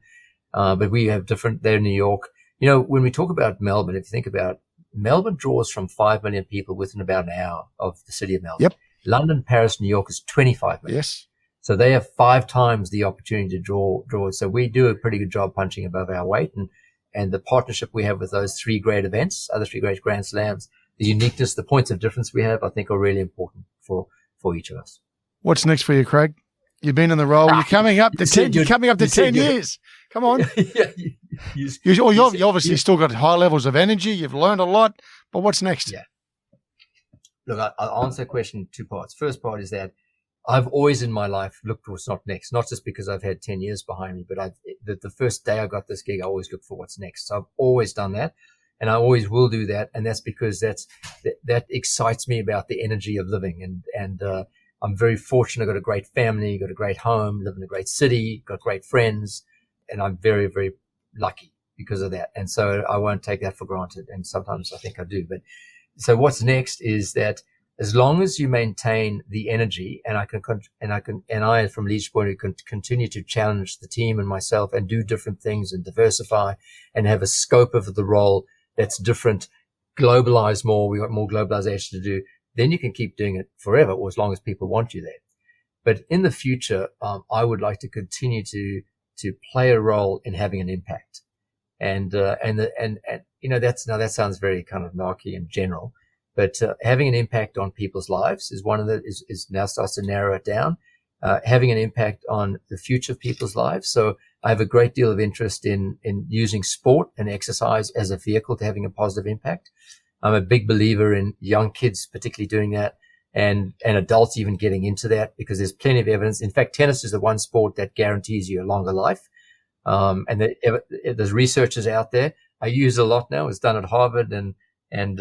S8: but we have different. They're in New York. When we talk about Melbourne, if you think about it, Melbourne draws from 5 million people within about an hour of the city of Melbourne.
S7: Yep.
S8: London, Paris, New York is 25 million.
S7: Yes.
S8: So they have 5 times the opportunity to draw. So we do a pretty good job punching above our weight, and the partnership we have with those 3 great events, other 3 great Grand Slams, the uniqueness, the points of difference we have, I think are really important for each of us.
S7: What's next for you, Craig? You've been in the role. You're coming up to 10. You're coming up to 10 years. Come on. You obviously still got high levels of energy. You've learned a lot. But what's next?
S8: Yeah. Look, I'll answer the question in 2 parts. First part is that I've always in my life looked for what's not next, not just because I've had 10 years behind me, but the first day I got this gig, I always looked for what's next. So I've always done that, and I always will do that. And that's because that excites me about the energy of living. And I'm very fortunate. I've got a great family, got a great home, live in a great city, got great friends, and I'm very, very lucky because of that. And so I won't take that for granted. And sometimes I think I do. But so what's next is that as long as you maintain the energy, and I from leadership point of view can continue to challenge the team and myself and do different things and diversify and have a scope of the role that's different, globalize more. We got more globalization to do. Then you can keep doing it forever, or as long as people want you there. But in the future, I would like to continue to play a role in having an impact. And that sounds very kind of narky and general, but having an impact on people's lives is one of the is now starts to narrow it down. Having an impact on the future of people's lives. So I have a great deal of interest in using sport and exercise as a vehicle to having a positive impact. I'm a big believer in young kids, particularly doing that, and adults even getting into that, because there's plenty of evidence. In fact, tennis is the one sport that guarantees you a longer life. And there's researchers out there. I use it a lot now. It's done at Harvard, and it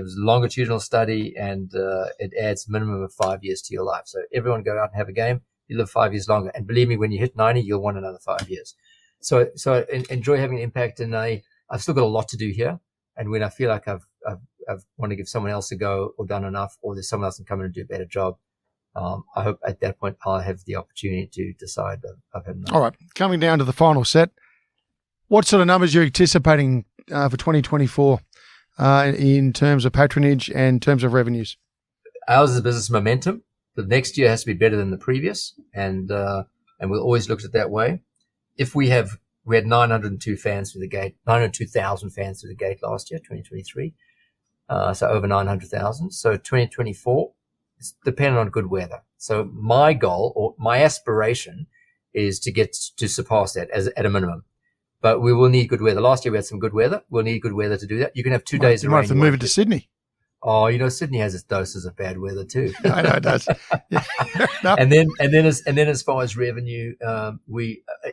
S8: was a longitudinal study, and it adds minimum of 5 years to your life. So everyone go out and have a game. You live 5 years longer. And believe me, when you hit 90, you'll want another 5 years. So I enjoy having an impact, and I've still got a lot to do here. And when I feel like I've want to give someone else a go, or done enough, or there's someone else can come in and do a better job, I hope at that point I'll have the opportunity to decide I've had enough.
S7: All right, coming down to the final set, what sort of numbers are you anticipating for 2024 in terms of patronage and in terms of revenues?
S8: Ours is a business momentum. The next year has to be better than the previous, and we'll always look at it that way. If we had 902 fans through the gate, 902,000 fans through the gate last year, 2023. So over 900,000. So 2024, it's dependent on good weather. So my goal or my aspiration is to surpass that at a minimum. But we will need good weather. Last year we had some good weather. We'll need good weather to do that. You can have 2 days of rain.
S7: You might have to move it to Sydney.
S8: Oh, Sydney has its doses of bad weather too.
S7: I know it does. Yeah. No.
S8: And then as far as revenue,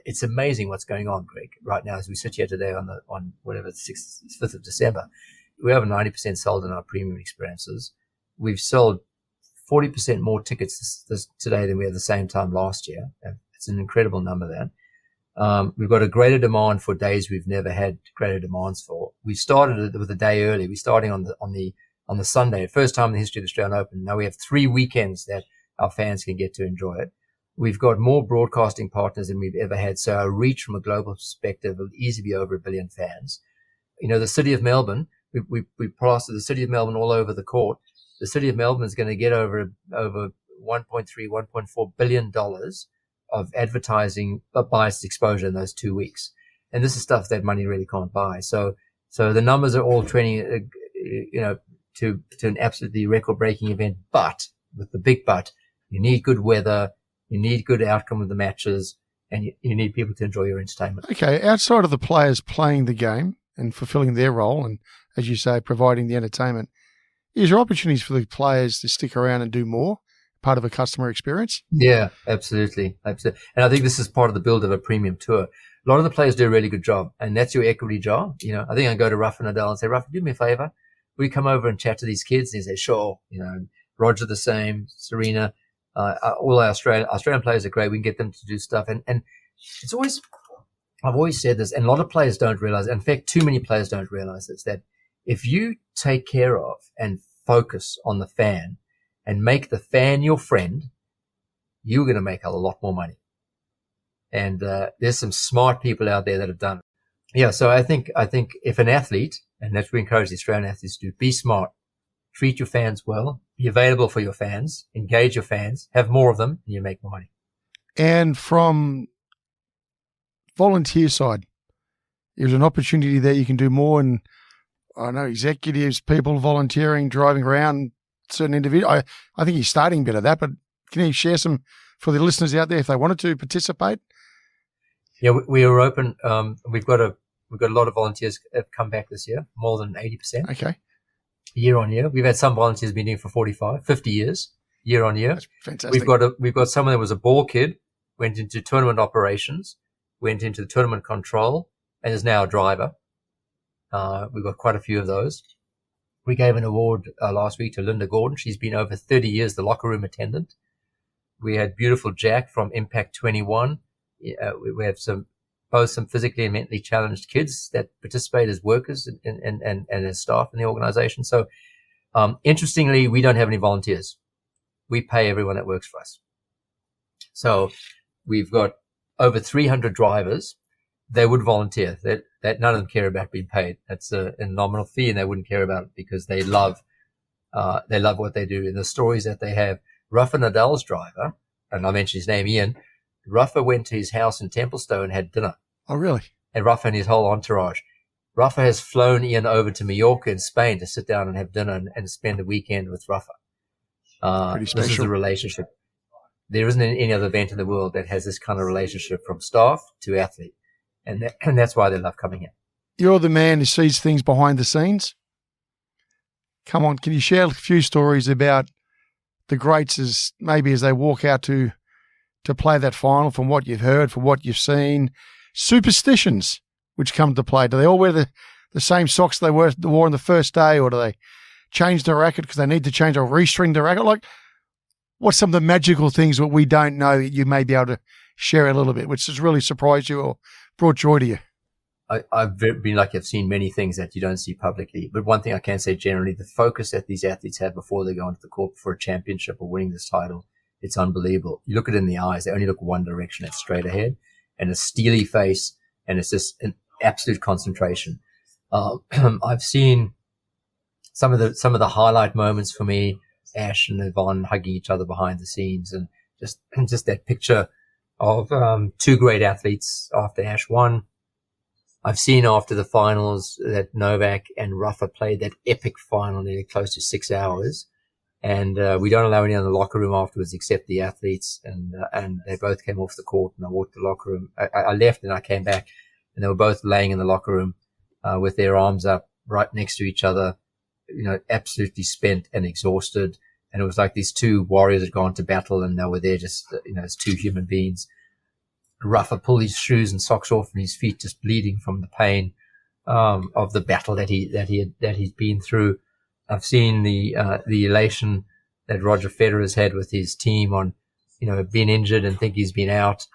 S8: it's amazing what's going on, Greg. Right now, as we sit here today on whatever 5th of December, we have 90% sold in our premium experiences. We've sold 40% more tickets this today than we had the same time last year. It's an incredible number then. We've got a greater demand for days we've never had greater demands for. We started it with a day early. We're starting on the Sunday, first time in the history of the Australian Open. Now we have 3 weekends that our fans can get to enjoy it. We've got more broadcasting partners than we've ever had. So our reach from a global perspective will easily be over 1 billion fans. The city of Melbourne, we plastered the city of Melbourne all over the court. The city of Melbourne is going to get over $1.4 billion of advertising biased exposure in those 2 weeks. And this is stuff that money really can't buy. So the numbers are all trending, to an absolutely record-breaking event. But with the big but, you need good weather, you need good outcome of the matches, and you need people to enjoy your entertainment.
S7: Okay, outside of the players playing the game and fulfilling their role, and as you say, providing the entertainment, is there opportunities for the players to stick around and do more, part of a customer experience?
S8: Yeah, absolutely. And I think this is part of the build of a premium tour. A lot of the players do a really good job, and that's your equity job. I think I go to Rafa Nadal and say, Rafa, do me a favor. We come over and chat to these kids, and he says, sure. Roger the same, Serena, all our Australian players are great. We can get them to do stuff. And it's always, I've always said this, and a lot of players don't realize, in fact, too many players don't realize this, that if you take care of and focus on the fan and make the fan your friend, you're going to make a lot more money. And there's some smart people out there that have done it. Yeah, so I think if an athlete, and that's what we encourage the Australian athletes to do, be smart, treat your fans well, be available for your fans, engage your fans, have more of them, and you make more money.
S7: And from volunteer side, there's an opportunity there you can do more. And I know executives, people volunteering, driving around, certain individuals. I think you're starting a bit of that, but can you share some for the listeners out there if they wanted to participate?
S8: Yeah, we are open. We've got a lot of volunteers have come back this year, more than 80%.
S7: Okay.
S8: Year on year. We've had some volunteers been doing for 45, 50 years, year on year.
S7: That's fantastic.
S8: We've got someone that was a ball kid, went into tournament operations, went into the tournament control, and is now a driver. We've got quite a few of those. We gave an award last week to Linda Gordon. She's been over 30 years the locker room attendant. We had beautiful Jack from Impact 21. We have both some physically and mentally challenged kids that participate as workers and as staff in the organization. So, interestingly, we don't have any volunteers. We pay everyone that works for us. So we've got over 300 drivers. They would volunteer. That none of them care about being paid. That's a nominal fee, and they wouldn't care about it because they love what they do and the stories that they have. Rafa Nadal's driver, and I mentioned his name, Ian. Rafa went to his house in Templestowe and had dinner.
S7: Oh, really?
S8: And Rafa and his whole entourage. Rafa has flown Ian over to Mallorca in Spain to sit down and have dinner and spend a weekend with Rafa.
S7: Pretty special.
S8: This is the relationship. There isn't any other event in the world that has this kind of relationship from staff to athlete. And that's why they love coming here.
S7: You're the man who sees things behind the scenes. Come on, can you share a few stories about the greats as they walk out to play that final, from what you've heard, from what you've seen? Superstitions which come to play. Do they all wear the same socks they wore on the first day, or do they change the racket because they need to change or restring the racket? Like, what's some of the magical things that we don't know that you may be able to share a little bit, which has really surprised you or brought joy to you?
S8: I've been lucky. I've seen many things that you don't see publicly. But one thing I can say generally, the focus that these athletes have before they go onto the court for a championship or winning this title, it's unbelievable. You look it in the eyes, they only look one direction, it's straight ahead, and a steely face, and it's just an absolute concentration. I've seen some of the highlight moments for me, Ash and Yvonne hugging each other behind the scenes, and just that picture of two great athletes after Ash won. I've seen after the finals that Novak and Rafa played that epic final nearly close to 6 hours. And we don't allow anyone in the locker room afterwards except the athletes. And they both came off the court, and I walked to the locker room. I left and I came back, and they were both laying in the locker room with their arms up right next to each other. absolutely spent and exhausted. And it was like these two warriors had gone to battle, and they were there just, as two human beings. Rafa pulled his shoes and socks off, and his feet just bleeding from the pain of the battle that he's been through. I've seen the elation that Roger Federer's had with his team on, being injured and think he's been out,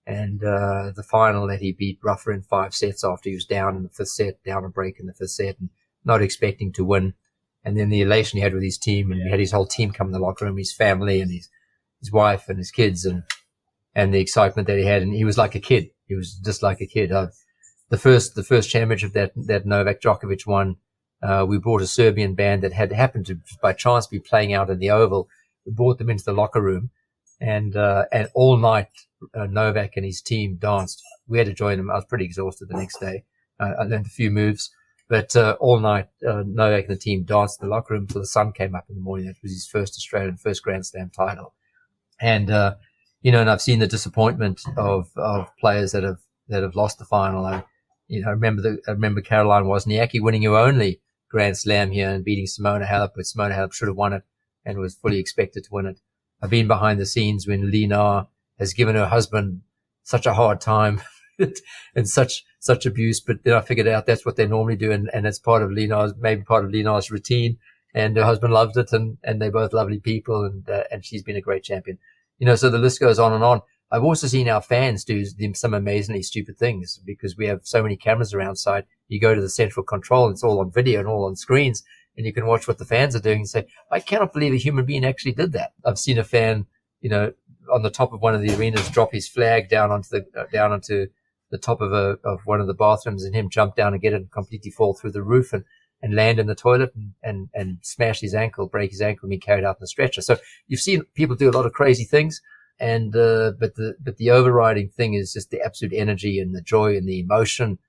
S8: and the final that he beat Rafa in 5 sets after he was down in the 5th set, down a break in the 5th set, and not expecting to win. And then the elation he had with his team, and he had his whole team come in the locker room, his family and his wife and his kids, and the excitement that he had. And he was like a kid. He was just like a kid. The first championship that Novak Djokovic won, we brought a Serbian band that had happened to, by chance, be playing out in the Oval. We brought them into the locker room, and all night, Novak and his team danced. We had to join them. I was pretty exhausted the next day. I learned a few moves. But all night, Novak and the team danced in the locker room until the sun came up in the morning. That was his first Grand Slam title. And, and I've seen the disappointment of players that have lost the final. I remember Caroline Wozniacki winning her only Grand Slam here and beating Simona Halep, but Simona Halep should have won it and was fully expected to win it. I've been behind the scenes when Lina has given her husband such a hard time and such abuse, but then I figured out that's what they normally do, and it's part of Lina's routine, and her husband loved it, and they're both lovely people, and she's been a great champion. So the list goes on and on. I've also seen our fans do some amazingly stupid things because we have so many cameras around side. You go to the central control, and it's all on video and all on screens, and you can watch what the fans are doing and say, I cannot believe a human being actually did that. I've seen a fan, on the top of one of the arenas drop his flag down onto the top of one of the bathrooms, and him jump down and get it and completely fall through the roof and land in the toilet and smash his ankle, break his ankle, and be carried out in a stretcher. So you've seen people do a lot of crazy things, and but the overriding thing is just the absolute energy and the joy and the emotion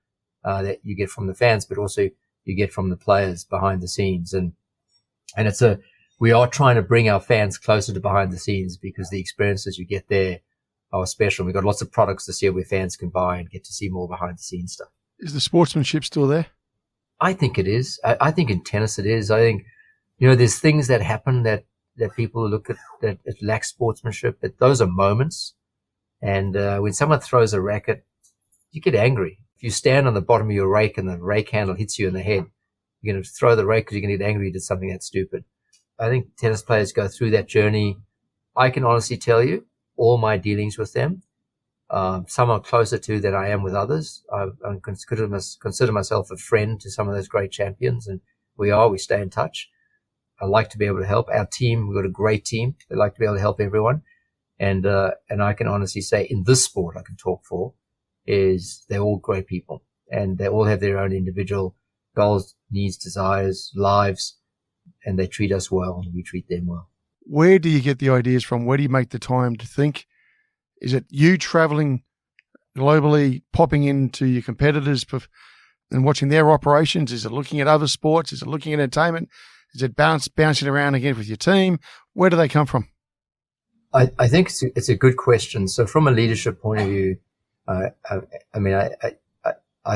S8: that you get from the fans, but also you get from the players behind the scenes. And we are trying to bring our fans closer to behind the scenes because the experiences you get there are special. We've got lots of products this year where fans can buy and get to see more behind the scenes stuff.
S7: Is the sportsmanship still there?
S8: I think it is. I think in tennis it is. I think, there's things that happen that people look at that it lacks sportsmanship, but those are moments. And when someone throws a racket, you get angry. If you stand on the bottom of your rake and the rake handle hits you in the head, you're going to throw the rake because you're going to get angry you did something that's stupid. I think tennis players go through that journey. I can honestly tell you, all my dealings with them, some are closer to than I am with others. I consider myself a friend to some of those great champions, and we stay in touch. I like to be able to help our team. We've got a great team. They like to be able to help everyone. And I can honestly say in this sport I can talk for is they're all great people, and they all have their own individual goals, needs, desires, lives, and they treat us well and we treat them well.
S7: Where do you get the ideas from? Where do you make the time to think? Is it you traveling globally, popping into your competitors and watching their operations? Is it looking at other sports? Is it looking at entertainment? Is it bouncing around again with your team? Where do they come from?
S8: I think it's a good question. So from a leadership point of view, I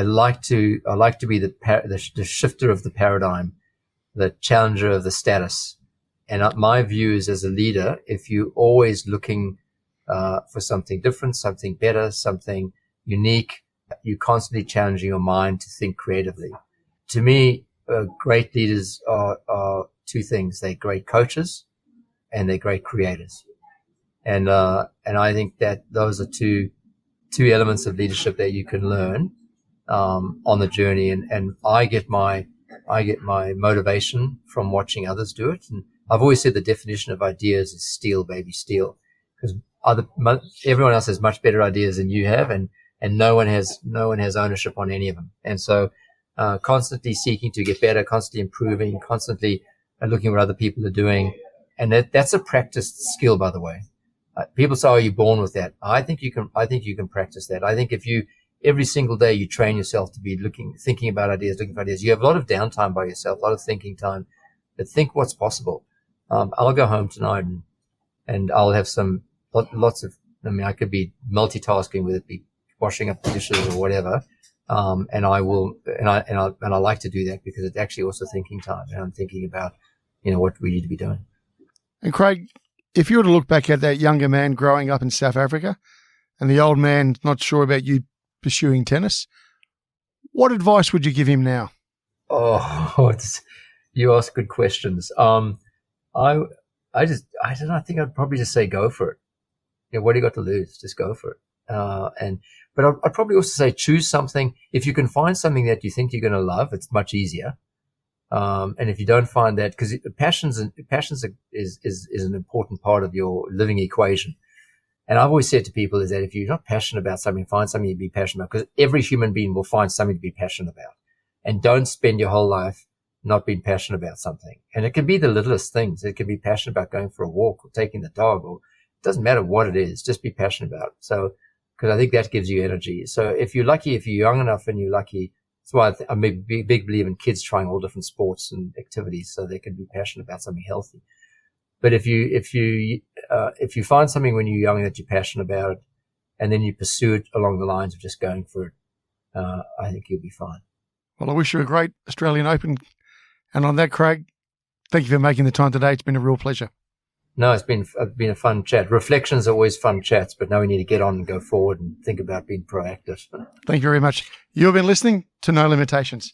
S8: like to be the shifter of the paradigm, the challenger of the status. And my view is, as a leader, if you're always looking for something different, something better, something unique, you're constantly challenging your mind to think creatively. To me, great leaders are two things. They're great coaches and they're great creators. And I think that those are two elements of leadership that you can learn on the journey. And I get my motivation from watching others do it. And I've always said the definition of ideas is steal, baby, steal, because everyone else has much better ideas than you have, and no one has ownership on any of them. And so, constantly seeking to get better, constantly improving, constantly looking at what other people are doing, and that's a practiced skill, by the way. People say, "Are you born with that?" I think you can practice that. I think if you every single day you train yourself to be thinking about ideas, looking for ideas, you have a lot of downtime by yourself, a lot of thinking time, but think what's possible. I'll go home tonight and I'll have lots of, I could be multitasking, whether it be washing up the dishes or whatever, And I like to do that because it's actually also thinking time, and I'm thinking about, what we need to be doing.
S7: And Craig, if you were to look back at that younger man growing up in South Africa and the old man not sure about you pursuing tennis, what advice would you give him now?
S8: Oh, you ask good questions. I don't know. I think I'd probably just say go for it. What do you got to lose? Just go for it. But I'd probably also say choose something. If you can find something that you think you're going to love, it's much easier. And if you don't find that, because passions is an important part of your living equation. And I've always said to people is that if you're not passionate about something, find something to be passionate about, because every human being will find something to be passionate about. And don't spend your whole life not being passionate about something. And it can be the littlest things. It can be passionate about going for a walk or taking the dog, or it doesn't matter what it is, just be passionate about it. So, because I think that gives you energy. So if you're young enough and you're lucky, that's why I'm a big believer in kids trying all different sports and activities so they can be passionate about something healthy. But if you find something when you're young that you're passionate about, and then you pursue it along the lines of just going for it, I think you'll be fine.
S7: Well, I wish you a great Australian Open. And on that, Craig, thank you for making the time today. It's been a real pleasure.
S8: No, it's been a fun chat. Reflections are always fun chats, but now we need to get on and go forward and think about being proactive.
S7: Thank you very much. You've been listening to No Limitations.